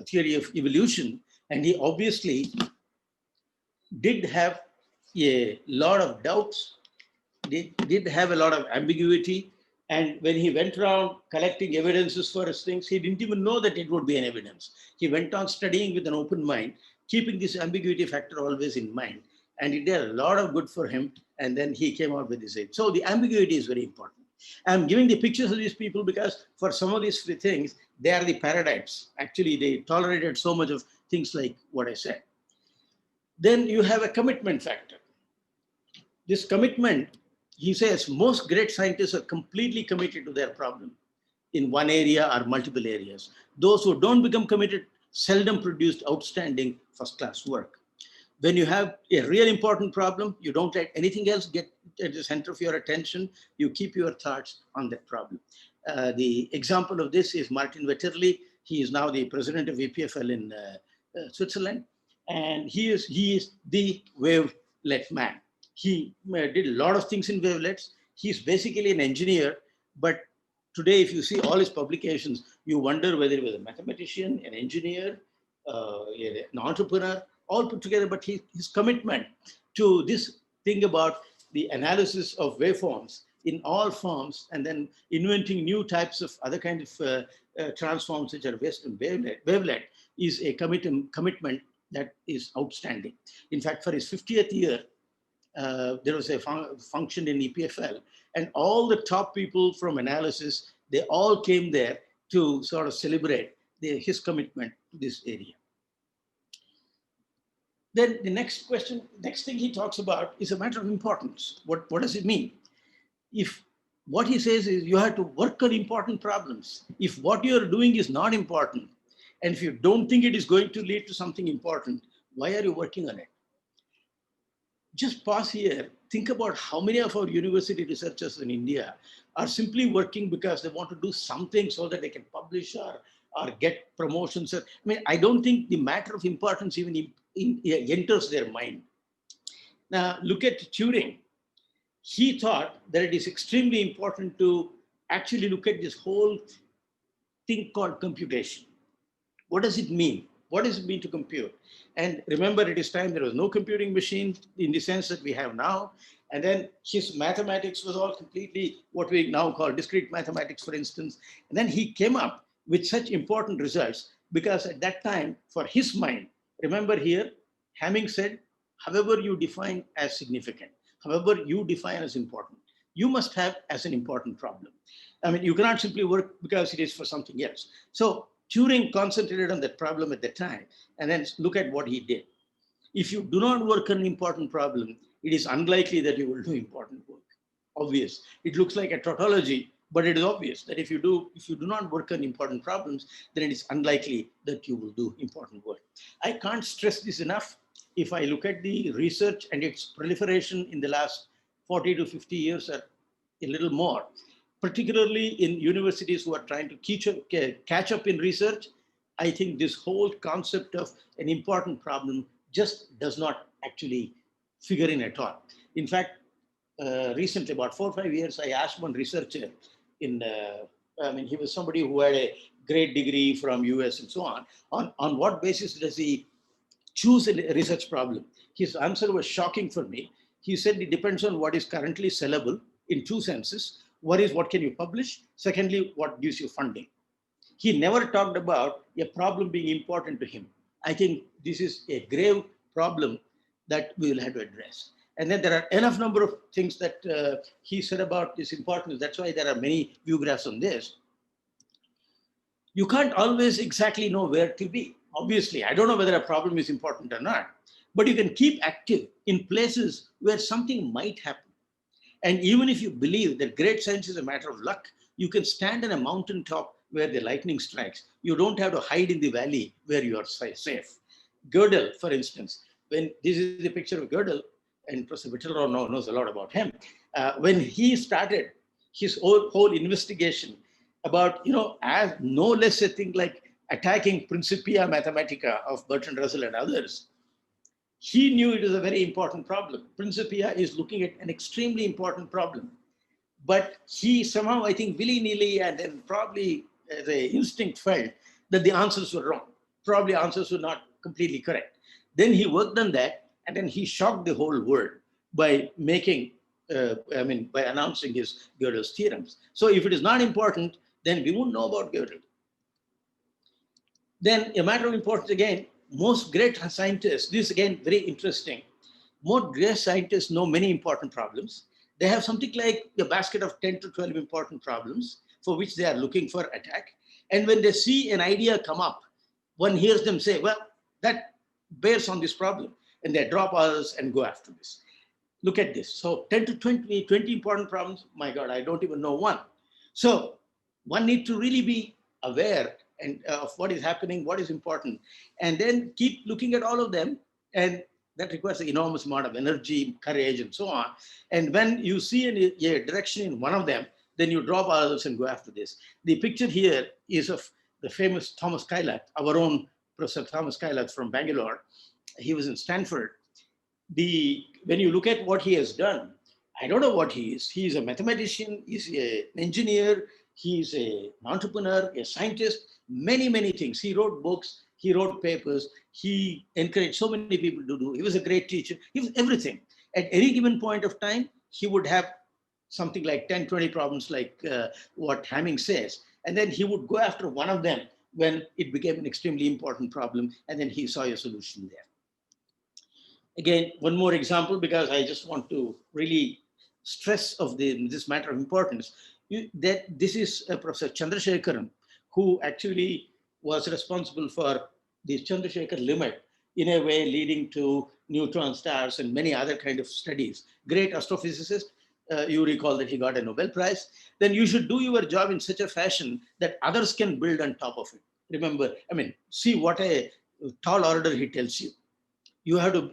theory of evolution. And he obviously did have a lot of doubts, did have a lot of ambiguity. And when he went around collecting evidences for his things, he didn't even know that it would be an evidence. He went on studying with an open mind, keeping this ambiguity factor always in mind. And it did a lot of good for him. And then he came out with this. So the ambiguity is very important. I'm giving the pictures of these people because for some of these things, they are the paradigms. Actually, they tolerated so much of things like what I said. Then you have a commitment factor. This commitment, he says, most great scientists are completely committed to their problem in one area or multiple areas. Those who don't become committed seldom produced outstanding first-class work. When you have a real important problem, you don't let anything else get at the center of your attention. You keep your thoughts on that problem. The example of this is Martin Vetterli. He is now the president of EPFL in Switzerland. And he is the wavelet man. He did a lot of things in wavelets. He's basically an engineer, but today, if you see all his publications, you wonder whether he was a mathematician, an engineer, an entrepreneur, all put together. But his commitment to this thing about the analysis of waveforms in all forms, and then inventing new types of other kinds of transforms which are based on wavelet is a commitment that is outstanding. In fact, for his 50th year, there was a function in EPFL, and all the top people from analysis, they all came there to sort of celebrate his commitment to this area. Then the next question, next thing he talks about is a matter of importance. What does it mean? If what he says is you have to work on important problems. If what you're doing is not important, and if you don't think it is going to lead to something important, why are you working on it? Just pause here. Think about how many of our university researchers in India are simply working because they want to do something so that they can publish or get promotions. I mean, I don't think the matter of importance even enters their mind. Now, look at Turing. He thought that it is extremely important to actually look at this whole thing called computation. What does it mean? What does it mean to compute? And remember, at his time, there was no computing machine in the sense that we have now. And then his mathematics was all completely what we now call discrete mathematics, for instance. And then he came up with such important results because at that time, for his mind, remember here, Hamming said, however you define as significant, however you define as important, you must have as an important problem. I mean, you cannot simply work because it is for something else. So Turing concentrated on that problem at the time, and then look at what he did. If you do not work on an important problem, it is unlikely that you will do important work. Obvious. It looks like a tautology, but it is obvious that if you do not work on important problems, then it is unlikely that you will do important work. I can't stress this enough. If I look at the research and its proliferation in the last 40 to 50 years or a little more, particularly in universities who are trying to catch up in research, I think this whole concept of an important problem just does not actually figure in at all. In fact, recently, about 4 or 5 years, I asked one researcher he was somebody who had a great degree from US and so on what basis does he choose a research problem? His answer was shocking for me. He said it depends on what is currently sellable in two senses. What can you publish? Secondly, what gives you funding? He never talked about a problem being important to him. I think this is a grave problem that we will have to address. And then there are enough number of things that he said about this importance. That's why there are many view graphs on this. You can't always exactly know where to be. Obviously, I don't know whether a problem is important or not, but you can keep active in places where something might happen. And even if you believe that great science is a matter of luck, you can stand on a mountaintop where the lightning strikes. You don't have to hide in the valley where you are safe. Gödel, for instance, when this is the picture of Gödel, and Professor Vittelraud knows a lot about him. When he started his whole investigation about, as no less a thing like attacking Principia Mathematica of Bertrand Russell and others, he knew it was a very important problem. Principia is looking at an extremely important problem. But he somehow, I think, willy-nilly and then probably as an instinct felt that the answers were wrong. Probably answers were not completely correct. Then he worked on that, and then he shocked the whole world by by announcing his Gödel's theorems. So if it is not important, then we won't know about Gödel. Then a matter of importance again, most great scientists, this is again very interesting, most great scientists know many important problems. They have something like a basket of 10 to 12 important problems for which they are looking for attack. And when they see an idea come up, one hears them say, well, that bears on this problem. And they drop others and go after this. Look at this. So 10 to 20 important problems. My God, I don't even know one. So one needs to really be aware of what is happening, what is important, and then keep looking at all of them. And that requires an enormous amount of energy, courage, and so on. And when you see a direction in one of them, then you drop others and go after this. The picture here is of the famous Thomas Kailath, our own Professor Thomas Kailath from Bangalore. He was in Stanford. When you look at what he has done, I don't know what he is. He's a mathematician, he's an engineer, he's an entrepreneur, a scientist, many, many things. He wrote books, he wrote papers, he encouraged so many people to do. He was a great teacher, he was everything. At any given point of time, he would have something like 10, 20 problems like what Hamming says. And then he would go after one of them when it became an extremely important problem, and then he saw a solution there. Again, one more example, because I just want to really stress of this matter of importance, that this is Professor Chandrasekharan, who actually was responsible for the Chandrasekhar limit, in a way leading to neutron stars and many other kind of studies. Great astrophysicist, you recall that he got a Nobel Prize. Then you should do your job in such a fashion that others can build on top of it. Remember, I mean, see what a tall order he tells you. You have to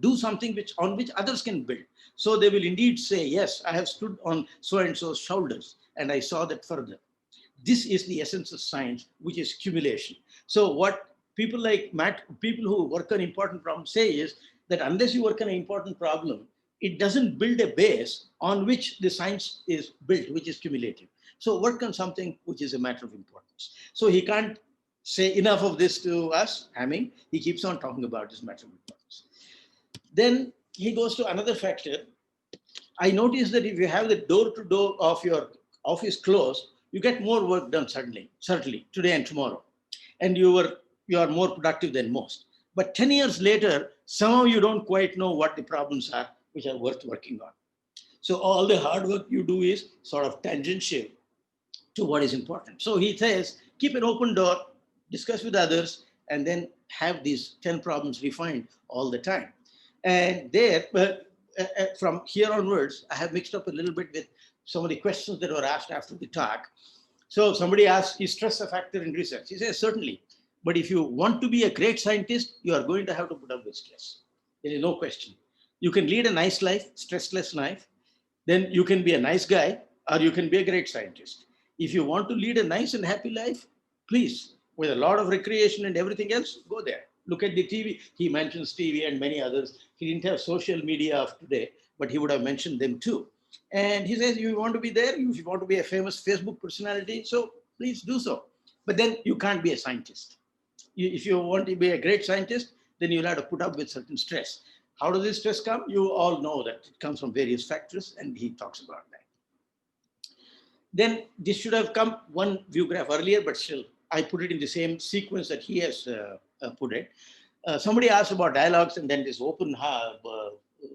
do something on which others can build. So they will indeed say, yes, I have stood on so-and-so's shoulders and I saw that further. This is the essence of science, which is accumulation. So what people like people who work on important problems say is that unless you work on an important problem, it doesn't build a base on which the science is built, which is cumulative. So work on something which is a matter of importance. So he can't say enough of this to us, Hamming. He keeps on talking about this matter of importance. Then he goes to another factor. I noticed that if you have the door-to-door of your office closed, you get more work done certainly today and tomorrow. And you are more productive than most. But 10 years later, somehow you don't quite know what the problems are which are worth working on. So all the hard work you do is sort of tangential to what is important. So he says, keep an open door, discuss with others, and then have these 10 problems refined all the time. And there, from here onwards, I have mixed up a little bit with some of the questions that were asked after the talk. So somebody asked, is stress a factor in research? He says, certainly. But if you want to be a great scientist, you are going to have to put up with stress. There is no question. You can lead a nice life, stressless life. Then you can be a nice guy, or you can be a great scientist. If you want to lead a nice and happy life, please, with a lot of recreation and everything else, go there. Look at the TV. He mentions TV and many others. He didn't have social media of today, but he would have mentioned them too. And he says, you want to be there, if you want to be a famous Facebook personality, so please do so. But then you can't be a scientist. If you want to be a great scientist, then you'll have to put up with certain stress. How does this stress come? You all know that it comes from various factors, and he talks about that. Then this should have come one view graph earlier, but still, I put it in the same sequence that he has put it. Somebody asked about dialogues and then this open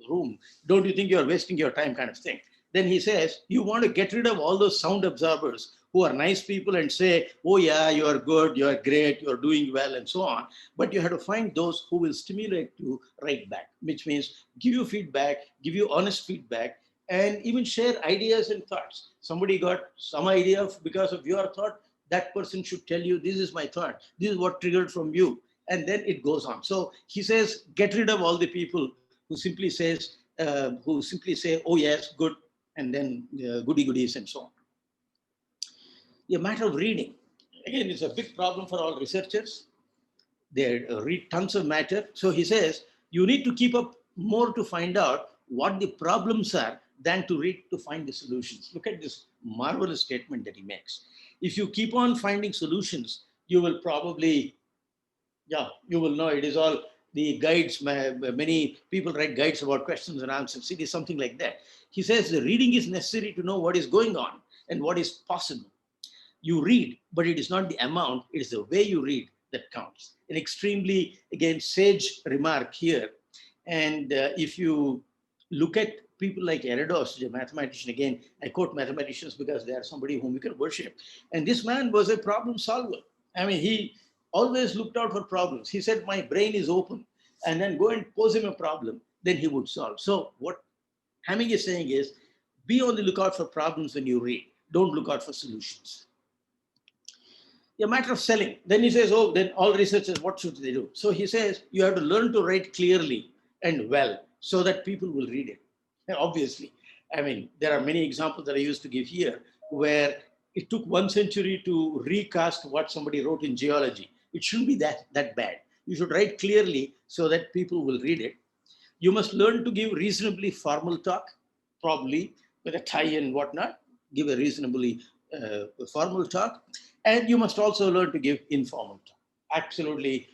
room. Don't you think you're wasting your time kind of thing? Then he says, you want to get rid of all those sound absorbers who are nice people and say, oh yeah, you are good, you are great, you are doing well and so on. But you have to find those who will stimulate you right back, which means give you feedback, give you honest feedback, and even share ideas and thoughts. Somebody got some idea because of your thought, that person should tell you, this is my thought, this is what triggered from you. And then it goes on. So he says, get rid of all the people who simply say, oh yes, good, and then goody goodies and so on. The matter of reading, again, is a big problem for all researchers. They read tons of matter. So he says, you need to keep up more to find out what the problems are than to read to find the solutions. Look at this marvelous statement that he makes. If you keep on finding solutions, you will probably, you will know it is all the guides. Many people write guides about questions and answers. It is something like that. He says the reading is necessary to know what is going on and what is possible. You read, but it is not the amount, it is the way you read that counts. An extremely, again, sage remark here. And if you look at people like Eruditus, a mathematician, again, I quote mathematicians because they are somebody whom we can worship. And this man was a problem solver. I mean, he always looked out for problems. He said, my brain is open. And then go and pose him a problem, then he would solve. So what Hamming is saying is, be on the lookout for problems when you read. Don't look out for solutions. A matter of selling. Then he says, oh, then all researchers, what should they do? So he says, you have to learn to write clearly and well so that people will read it. And obviously, I mean, there are many examples that I used to give here where it took 1 century to recast what somebody wrote in geology. It shouldn't be that bad. You should write clearly so that people will read it. You must learn to give reasonably formal talk, probably with a tie and whatnot, give a reasonably formal talk. And you must also learn to give informal talk, absolutely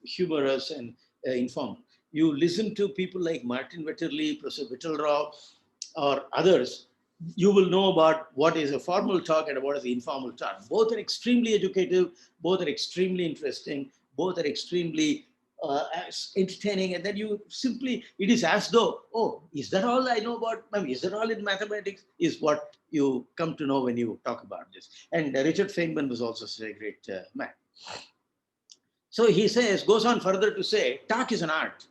humorous and informal. You listen to people like Martin Vetterli, Professor Vittelrau, or others, you will know about what is a formal talk and what is the informal talk. Both are extremely educative, both are extremely interesting, both are extremely entertaining, and then you simply, it is as though, oh, is that all I know about, I mean, is that all in mathematics, is what you come to know when you talk about this. And Richard Feynman was also such a great man. So he says, goes on further to say, talk is an art.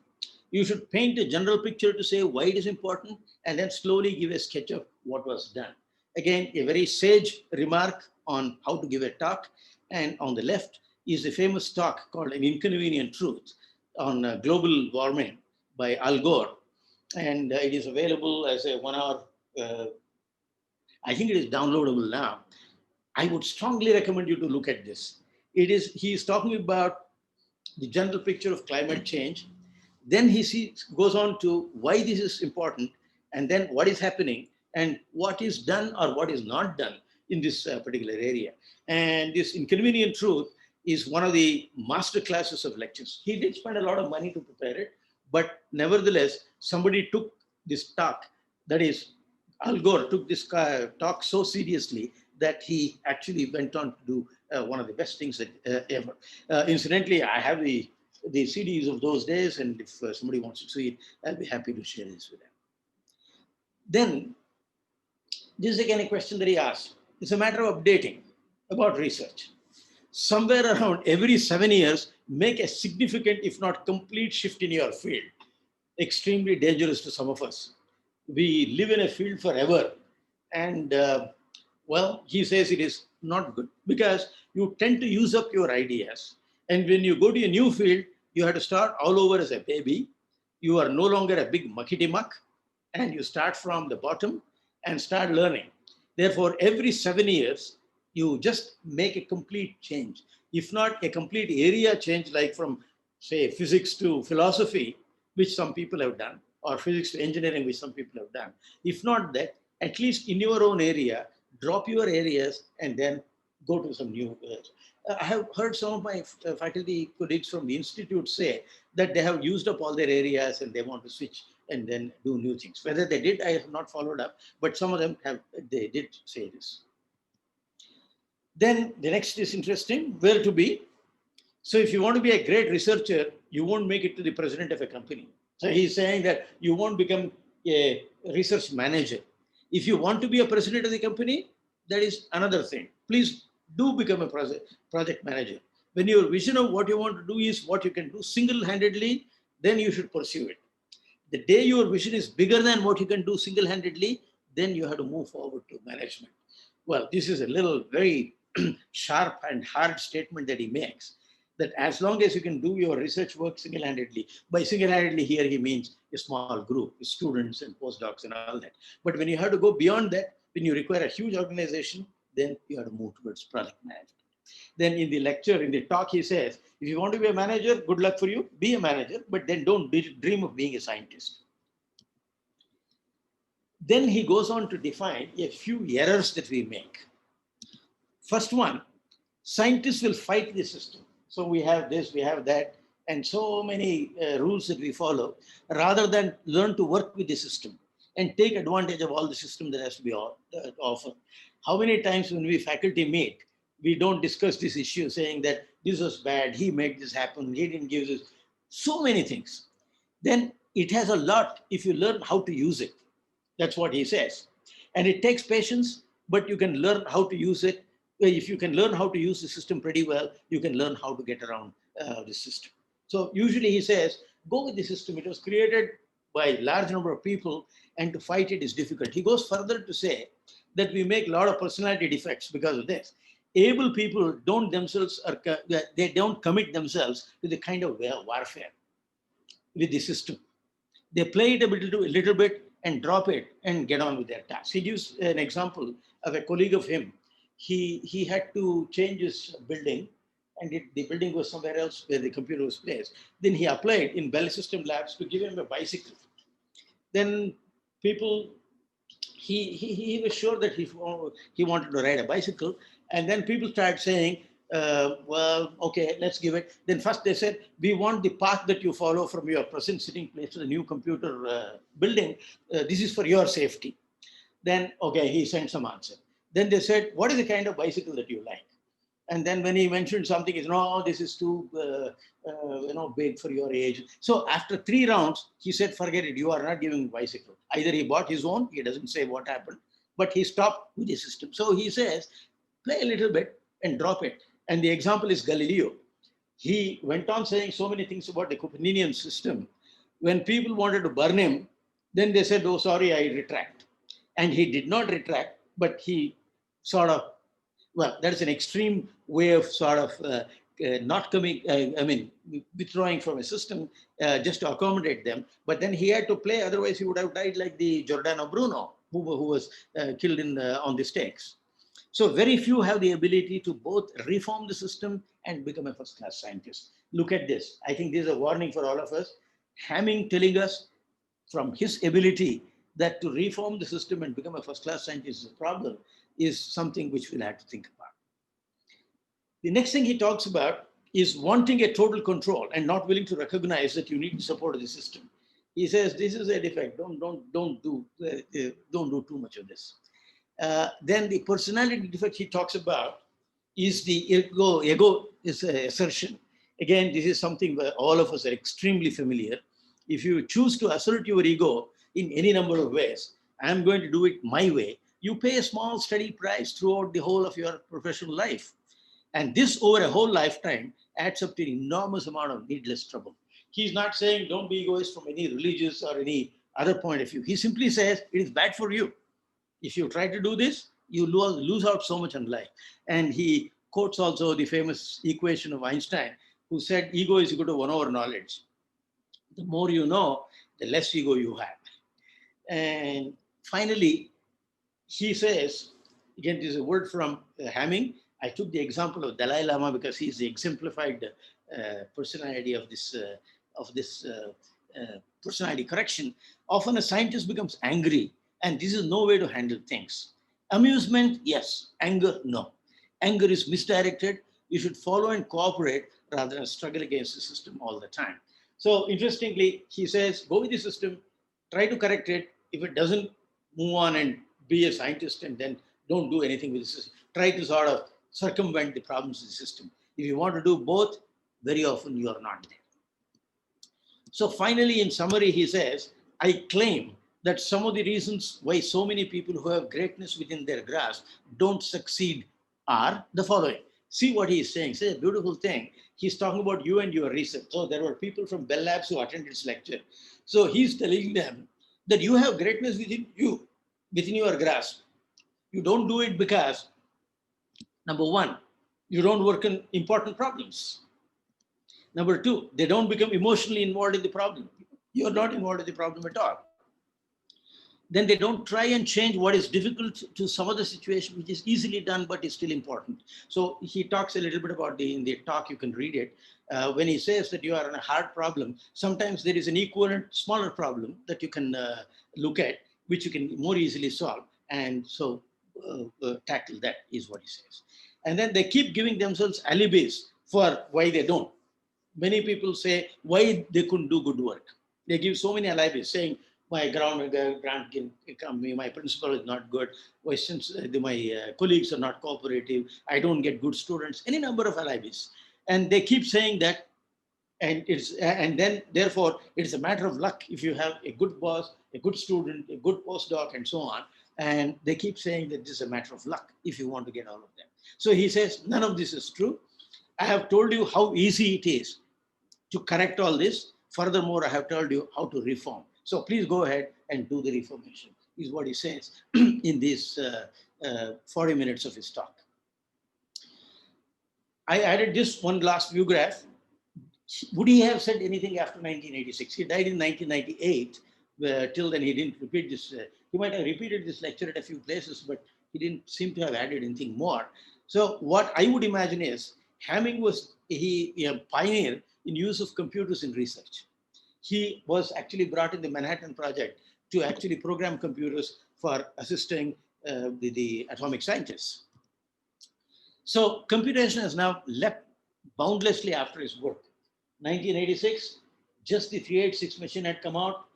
You should paint a general picture to say why it is important and then slowly give a sketch of what was done. Again, a very sage remark on how to give a talk. And on the left is a famous talk called An Inconvenient Truth on global warming by Al Gore. And it is available as a 1 hour, I think it is downloadable now. I would strongly recommend you to look at this. He is talking about the general picture of climate change. Then he goes on to why this is important, and then what is happening, and what is done or what is not done in this particular area. And this Inconvenient Truth is one of the master classes of lectures. He did spend a lot of money to prepare it, but nevertheless, somebody took this talk, that is, Al Gore took this talk so seriously that he actually went on to do one of the best things ever. Incidentally, I have the CDs of those days, and if somebody wants to see it, I'll be happy to share this with them. Then, this is again a question that he asked. It's a matter of updating about research. Somewhere around every 7 years, make a significant, if not complete shift in your field. Extremely dangerous to some of us. We live in a field forever, and well, he says it is not good because you tend to use up your ideas. And when you go to a new field, you have to start all over as a baby. You are no longer a big muckety muck, and you start from the bottom and start learning. Therefore, every 7 years, you just make a complete change. If not a complete area change, like from, say, physics to philosophy, which some people have done, or physics to engineering, which some people have done. If not that, at least in your own area, drop your areas and then go to some new areas. I have heard some of my faculty colleagues from the institute say that they have used up all their areas and they want to switch and then do new things. Whether they did, I have not followed up, but some of them they did say this. Then the next is interesting, where to be. So if you want to be a great researcher, you won't make it to the president of a company. So he's saying that you won't become a research manager. If you want to be a president of the company, that is another thing. Please do become a project manager. When your vision of what you want to do is what you can do single-handedly, then you should pursue it. The day your vision is bigger than what you can do single-handedly, then you have to move forward to management. Well, this is a little very sharp and hard statement that he makes, that as long as you can do your research work single-handedly, by single-handedly here he means a small group, students and postdocs and all that. But when you have to go beyond that, when you require a huge organization, then you have to move towards project management. Then in the lecture, in the talk, he says, if you want to be a manager, good luck for you, be a manager, but then don't dream of being a scientist. Then he goes on to define a few errors that we make. First one, scientists will fight the system. So we have this, we have that, and so many rules that we follow, rather than learn to work with the system and take advantage of all the system that has to be offered. How many times when we faculty meet, we don't discuss this issue saying that this was bad, he made this happen, he didn't give this, so many things. Then it has a lot if you learn how to use it. That's what he says. And it takes patience, but you can learn how to use it. If you can learn how to use the system pretty well, you can learn how to get around the system. So usually he says, go with the system. It was created by a large number of people, and to fight it is difficult. He goes further to say that we make a lot of personality defects because of this. Able people don't themselves, they don't commit themselves to the kind of warfare with the system. They play it a little bit and drop it and get on with their task. He gives an example of a colleague of him. He had to change his building, and the building was somewhere else where the computer was placed. Then he applied in Bell System Labs to give him a bicycle. Then people, he was sure that he wanted to ride a bicycle, and then people started saying, well, okay, let's give it. Then first they said, we want the path that you follow from your present sitting place to the new computer building. This is for your safety. Then, okay, he sent some answer. Then they said, what is the kind of bicycle that you like? And then when he mentioned something, he said, no, this is too big for your age. So after 3 rounds, he said, forget it, you are not giving a bicycle. Either he bought his own, he doesn't say what happened, but he stopped with the system. So he says, play a little bit and drop it. And the example is Galileo. he went on saying so many things about the Copernican system. When people wanted to burn him, then they said, oh, sorry, I retract. And he did not retract, but he sort of, well, that's an extreme way of sort of not coming, withdrawing from a system just to accommodate them. But then he had to play, otherwise he would have died like the Giordano Bruno, who was killed on the stakes. So very few have the ability to both reform the system and become a first-class scientist. Look at this. I think this is a warning for all of us. Hamming telling us from his ability that to reform the system and become a first-class scientist is a problem is something which we'll have to think about. The next thing he talks about is wanting a total control and not willing to recognize that you need the support of the system. He says this is a defect. Don't do too much of this. Then the personality defect he talks about is the ego is assertion. Again, this is something where all of us are extremely familiar. If you choose to assert your ego in any number of ways, I'm going to do it my way, you pay a small steady price throughout the whole of your professional life. And this over a whole lifetime adds up to an enormous amount of needless trouble. He's not saying don't be egoist from any religious or any other point of view. He simply says it is bad for you. If you try to do this, you lose out so much in life. And he quotes also the famous equation of Einstein, who said ego is equal to 1 over knowledge. The more you know, the less ego you have. And finally, he says, again, this is a word from Hamming. I took the example of Dalai Lama because he's the exemplified personality of this personality correction. Often a scientist becomes angry, and this is no way to handle things. Amusement, yes. Anger, no. Anger is misdirected. You should follow and cooperate rather than struggle against the system all the time. So interestingly, he says, go with the system, try to correct it. If it doesn't, move on and be a scientist, and then don't do anything with the system. Try to sort of circumvent the problems of the system. If you want to do both, very often you are not there. So finally, in summary, he says, I claim that some of the reasons why so many people who have greatness within their grasp don't succeed are the following. See what he is saying. It's a beautiful thing. He's talking about you and your research. So there were people from Bell Labs who attended this lecture. So he's telling them that you have greatness within you, within your grasp. You don't do it because, number one, you don't work on important problems. Number two, they don't become emotionally involved in the problem. You're not involved in the problem at all. Then they don't try and change what is difficult to some other situation, which is easily done, but is still important. So he talks a little bit about in the talk, you can read it. When he says that you are in a hard problem, sometimes there is an equivalent smaller problem that you can look at, which you can more easily solve. And so tackle that is what he says. And then they keep giving themselves alibis for why they don't. Many people say why they couldn't do good work. They give so many alibis saying, my grant can come, my principal is not good, my colleagues are not cooperative, I don't get good students, any number of alibis. And they keep saying that, and then therefore it's a matter of luck if you have a good boss, a good student, a good postdoc, and so on. And they keep saying that this is a matter of luck if you want to get all of them. So he says, none of this is true. I have told you how easy it is to correct all this. Furthermore, I have told you how to reform. So please go ahead and do the reformation, is what he says in these 40 minutes of his talk. I added this one last view graph. Would he have said anything after 1986? He died in 1998. Till then, he didn't repeat this. He might have repeated this lecture at a few places, but he didn't seem to have added anything more. So what I would imagine is Hamming was a pioneer in use of computers in research. He was actually brought in the Manhattan Project to actually program computers for assisting the atomic scientists. So computation has now leapt boundlessly after his work. 1986, just the 386 machine had come out.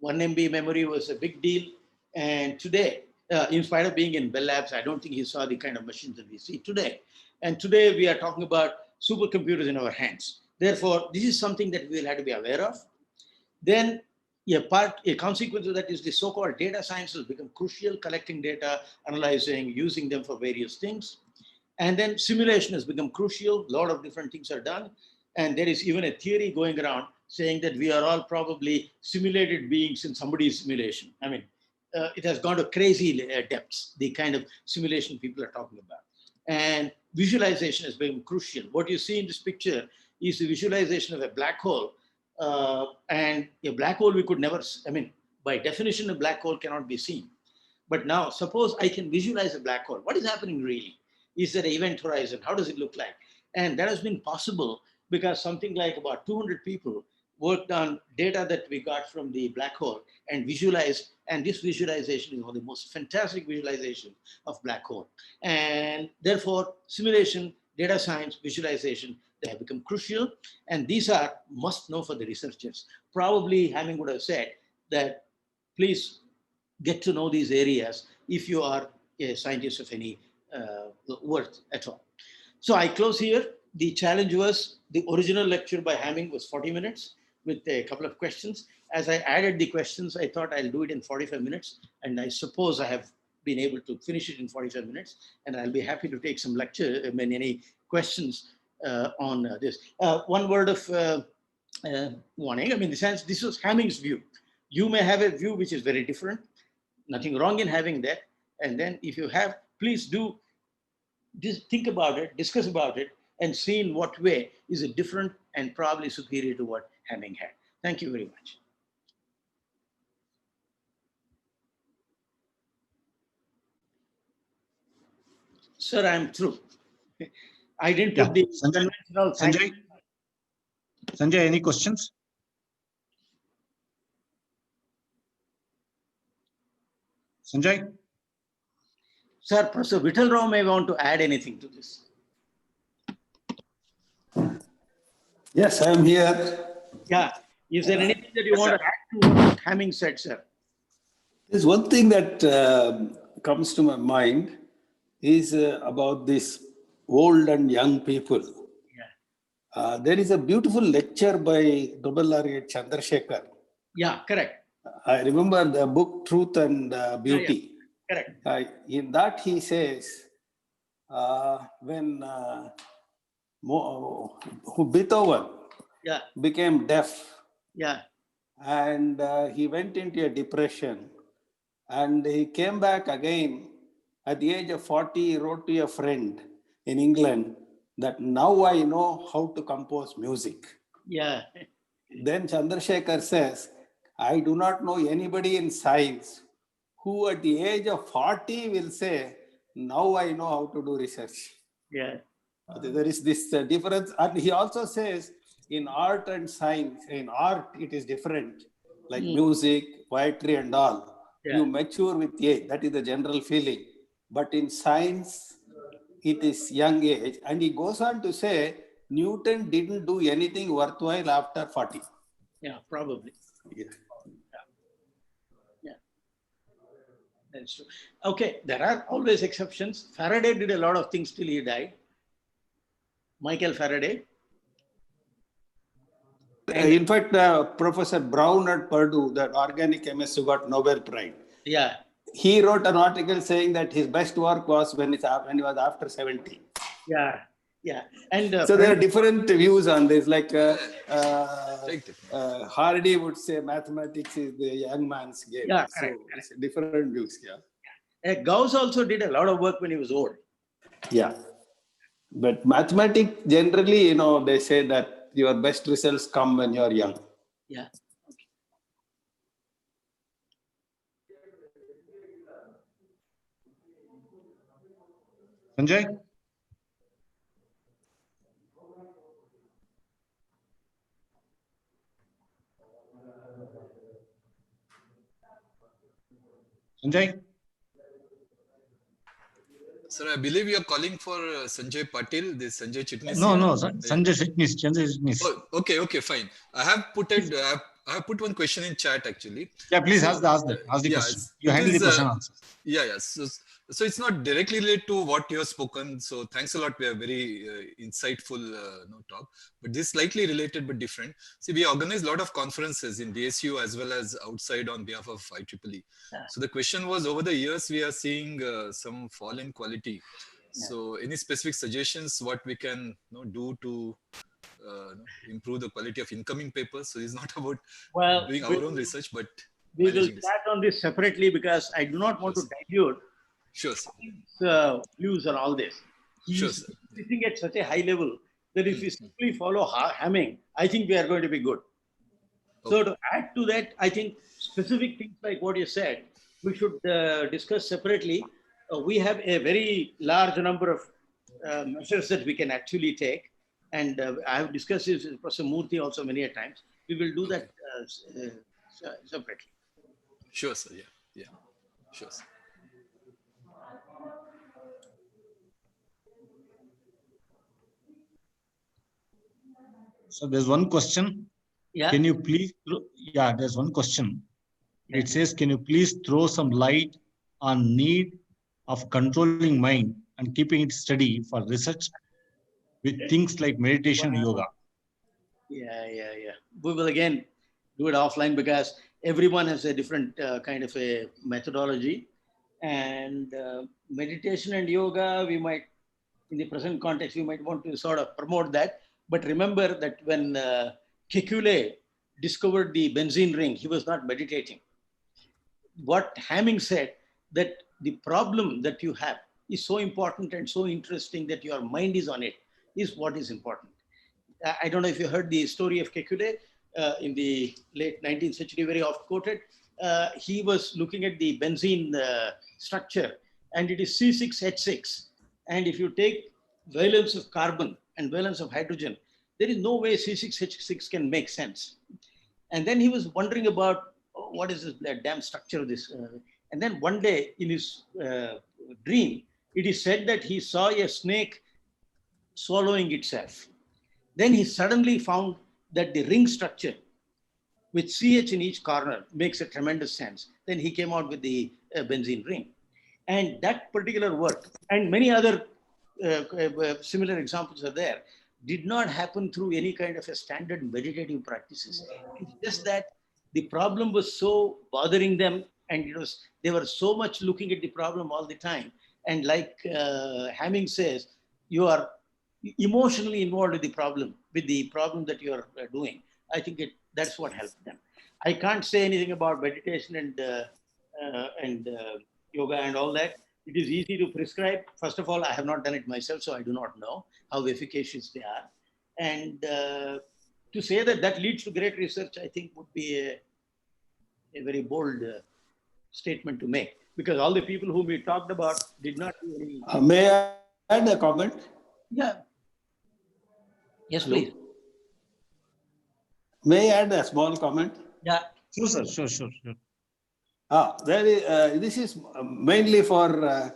1 MB memory was a big deal. And today, in spite of being in Bell Labs, I don't think he saw the kind of machines that we see today. And today we are talking about supercomputers in our hands. Therefore, this is something that we will have to be aware of. Then a consequence of that is the so-called data science has become crucial, collecting data, analyzing, using them for various things. And then simulation has become crucial. A lot of different things are done. And there is even a theory going around saying that we are all probably simulated beings in somebody's simulation. I mean, it has gone to crazy depths, the kind of simulation people are talking about. And visualization has become crucial. What you see in this picture is the visualization of a black hole. And a black hole we could never, I mean, by definition, a black hole cannot be seen. But now, suppose I can visualize a black hole. What is happening really? Is there an event horizon? How does it look like? And that has been possible because something like about 200 people worked on data that we got from the black hole and visualized. And this visualization is one of the most fantastic visualization of black hole. And therefore, simulation, data science, visualization, they have become crucial. And these are must know for the researchers. Probably Hamming would have said that, please get to know these areas if you are a scientist of any worth at all. So I close here. The challenge was the original lecture by Hamming was 40 minutes with a couple of questions. As I added the questions, I thought I'll do it in 45 minutes. And I suppose I have been able to finish it in 45 minutes. And I'll be happy to take some lecture, any questions on this. One word of warning. I mean, in the sense, this was Hamming's view. You may have a view which is very different. Nothing wrong in having that. And then if you have, please do think about it, discuss about it, and see in what way is it different and probably superior to what Hamming had. Thank you very much. Sir, I'm through. I didn't put the conventional Sanjay, Sanjay, any questions? Sanjay? Sir, Professor Vittal Rao may want to add anything to this. Yes, I am here. Yeah. Is there anything that you want to add to what Hamming said, sir? There's one thing that comes to my mind is about these old and young people. Yeah. There is a beautiful lecture by R. Chandrasekhar. Yeah, correct. I remember the book Truth and Beauty. Yeah, correct. In that he says, when Beethoven became deaf, and he went into a depression, and he came back again at the age of 40. He wrote to a friend in England that now I know how to compose music. Yeah. Then Chandrasekhar says, I do not know anybody in science who at the age of 40 will say, now I know how to do research. Yeah. There is this difference. And he also says, in art and science, in art, it is different, like music, poetry and all. You mature with age. That is the general feeling. But in science, it is young age. And he goes on to say, Newton didn't do anything worthwhile after 40. Yeah, probably. Yeah. That's true. Okay, there are always exceptions. Faraday did a lot of things till he died. Michael Faraday. In fact, Professor Brown at Purdue, that organic chemist who got Nobel Prize, he wrote an article saying that his best work was when he was after 70. Yeah, yeah. And so there are different views on this. Like Hardy would say mathematics is the young man's game. Yeah, so correct. It's different views. Gauss also did a lot of work when he was old. Yeah. But mathematics, generally, they say that your best results come when you're young. Yeah. Sanjay? Sanjay? Sir, I believe you are calling for Sanjay Patil, this Sanjay Chitnis. No, Sanjay Chitnis. Oh, okay, fine. I have put one question in chat actually. Yeah, please ask the question. You handle the question answer. Yeah. So it's not directly related to what you have spoken. So thanks a lot. We are very insightful talk. But this is slightly related but different. See, we organize a lot of conferences in DSU as well as outside on behalf of IEEE. So the question was, over the years, we are seeing some fall in quality. So any specific suggestions what we can do to improve the quality of incoming papers. So it's not about Well, doing our own research, but we will managing this. chat on this separately because I do not want to dilute Sure, sir. his views on all this. He Sure, is sir. sitting at such a high level that if we simply follow Hamming, I think we are going to be good. So to add to that, I think specific things like what you said, we should discuss separately. We have a very large number of measures that we can actually take. And I have discussed this with Professor Murthy also many a times. We will do that separately. Sure, sir. Yeah. Yeah. Sure, sir. So there's one question. Yeah. Can you please, there's one question. Yeah. It says, can you please throw some light on need of controlling mind and keeping it steady for research with things like meditation and yoga? Yeah. We will again do it offline because everyone has a different kind of a methodology. And meditation and yoga, we might, in the present context, we might want to sort of promote that. But remember that when Kekule discovered the benzene ring, he was not meditating. What Hamming said, that the problem that you have is so important and so interesting that your mind is on it, is what is important. I don't know if you heard the story of Kekule in the late 19th century, very oft quoted. He was looking at the benzene structure, and it is C6H6. And if you take valence of carbon and valence of hydrogen, there is no way C6H6 can make sense. And then he was wondering about what is this damn structure of this. And then one day in his dream, it is said that he saw a snake swallowing itself. Then he suddenly found that the ring structure with CH in each corner makes a tremendous sense. Then he came out with the benzene ring. And that particular work, and many other similar examples are there, did not happen through any kind of a standard meditative practices. It's just that the problem was so bothering them, and they were so much looking at the problem all the time. And like Hamming says, you are emotionally involved with the problem that you are doing. I think that's what helped them. I can't say anything about meditation and yoga and all that. It is easy to prescribe. First of all, I have not done it myself, so I do not know how efficacious they are. And to say that leads to great research, I think would be a very bold statement to make, because all the people whom we talked about did not do any. May I add a comment? Yeah. Yes, Hello? please. May I add a small comment? Yeah. Sure, sir. Sure. This is mainly for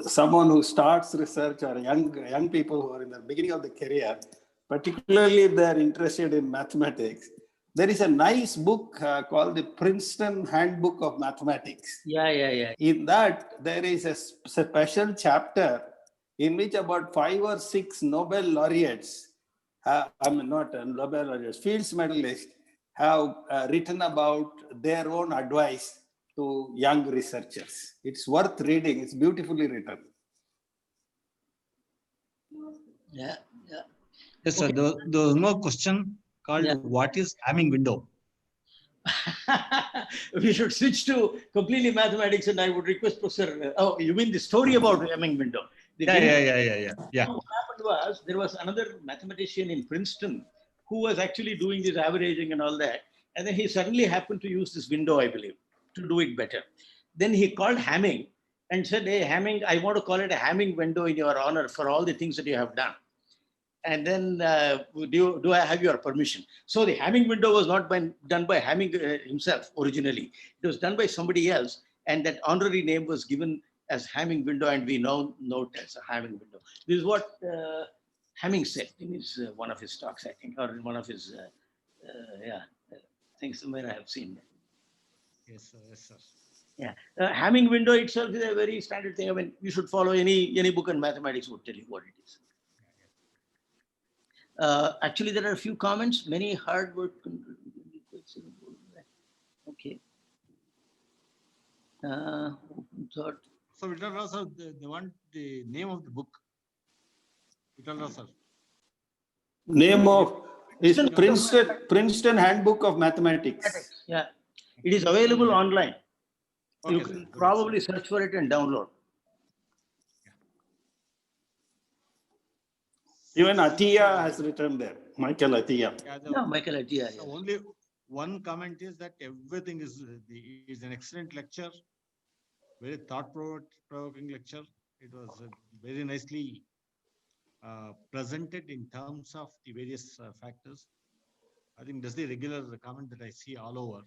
someone who starts research or young people who are in the beginning of the career, particularly if they are interested in mathematics. There is a nice book called the Princeton Handbook of Mathematics. Yeah. In that, there is a special chapter in which about 5 or 6 Nobel laureates, not Nobel laureates, Fields medalists, have written about their own advice to young researchers. It's worth reading. It's beautifully written. Yeah. Yes, sir. There was no question called what is Hamming window? We should switch to completely mathematics, and I would request Professor. Oh, you mean the story about Hamming window? Yeah. What happened was, there was another mathematician in Princeton who was actually doing this averaging and all that. And then he suddenly happened to use this window, I believe, to do it better. Then he called Hamming and said, hey, Hamming, I want to call it a Hamming window in your honor for all the things that you have done. And then do I have your permission? So the Hamming window was not done by Hamming himself originally. It was done by somebody else. And that honorary name was given as Hamming window, and we now know it as a Hamming window. This is what Hamming said in his one of his talks, I think, or in one of his things somewhere I have seen that. Yes, sir. Yeah, Hamming window itself is a very standard thing. I mean, you should follow any book in mathematics would tell you what it is. Actually, there are a few comments. Many hard work. Okay. Thought. So, Vital sir, they want the name of the book. Vital sir. Name of is Princeton Handbook of Mathematics. Yeah, it is available online. Okay, You sir. can Good, probably search for it and download. Even Atiyah has written there. Michael Atiyah. Yeah, Yeah, Michael Atiyah. the only one comment is that everything is an excellent lecture, very thought-provoking lecture. It was very nicely presented in terms of the various factors. I think that's the regular comment that I see all over.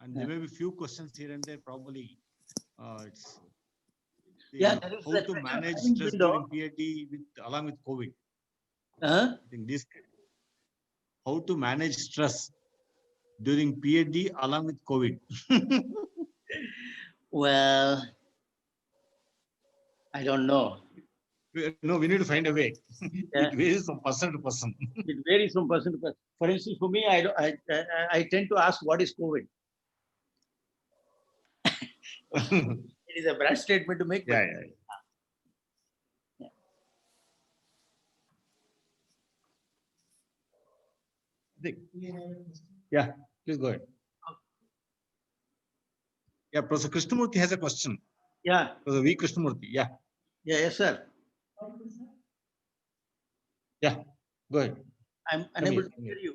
And there may be few questions here and there. Probably it's Yeah, there is how that to special manage time stress window. during PhD along with COVID. Huh? I think this how to manage stress during PhD along with COVID. Well, I don't know. No, we need to find a way. Yeah. It varies from person to person. It varies from person to person. For instance, for me, I tend to ask, what is COVID? It is a bad statement to make, but Yeah, yeah. Yeah, please go ahead. Yeah, Professor Krishnamurthy has a question. yeah, Professor V. Krishnamurthy. Yeah, yes, sir. yeah. Go ahead. I'm unable to hear you.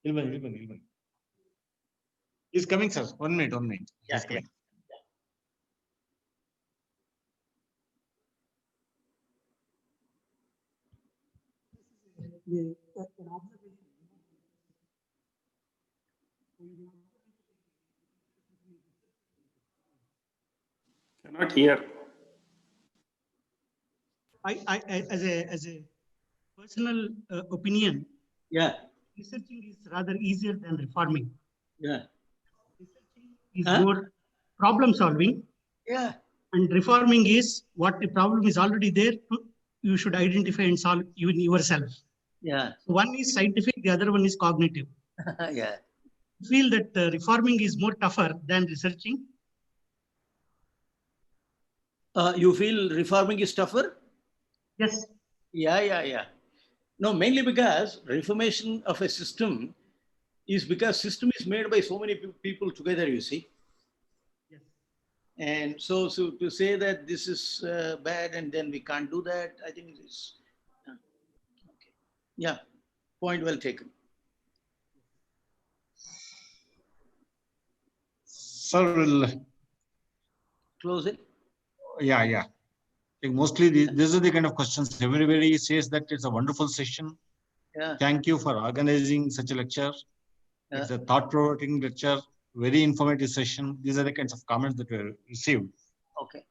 Ilman. He's coming, sir. 1 minute, 1 minute. Yeah, He's coming. Cannot hear. As a personal opinion, Yeah, researching is rather easier than reforming. yeah, Researching is Huh? more problem solving, yeah, and reforming is what the problem is already there. You should identify and solve even yourself. yeah, One is scientific, the other one is cognitive. yeah. I feel that reforming is more tougher than researching. You feel reforming is tougher? Yes. Yeah. No, mainly because reformation of a system is because system is made by so many people together, you see. Yes. And so to say that this is bad and then we can't do that, I think it is, okay. Yeah, point well taken. Sir, will Close it. yeah. I think mostly these are the kind of questions. Everybody says that it's a wonderful session. Yeah, Thank you for organizing such a lecture. Yeah. It's a thought-provoking lecture, very informative session. These are the kinds of comments that were received. okay.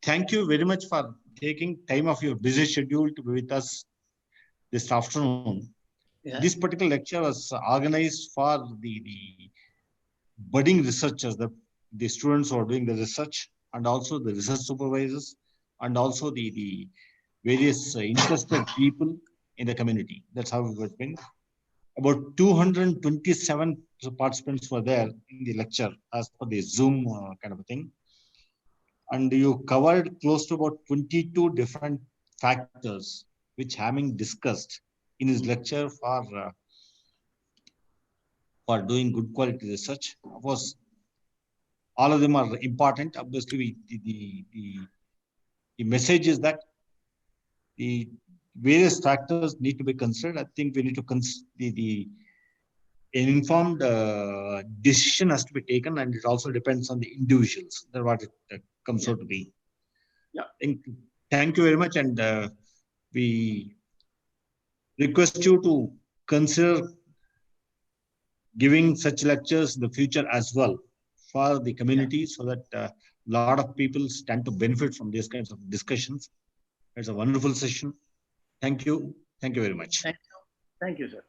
Thank you very much for taking time of your busy schedule to be with us this afternoon. Yeah, This particular lecture was organized for the budding researchers, the students who are doing the research, and also the research supervisors, and also the various interested people in the community. That's how it was been. About 227 participants were there in the lecture as per the Zoom kind of a thing. And you covered close to about 22 different factors which Hamming discussed in his lecture for doing good quality research. Of course, all of them are important. Obviously, the message is that the various factors need to be considered. I think we need to consider an informed decision has to be taken, and it also depends on the individuals. That's what it comes out to be. Yeah. Thank you very much, and we request you to consider giving such lectures in the future as well for the community, so that a lot of people stand to benefit from these kinds of discussions. It's a wonderful session. Thank you. Thank you very much. Thank you, sir.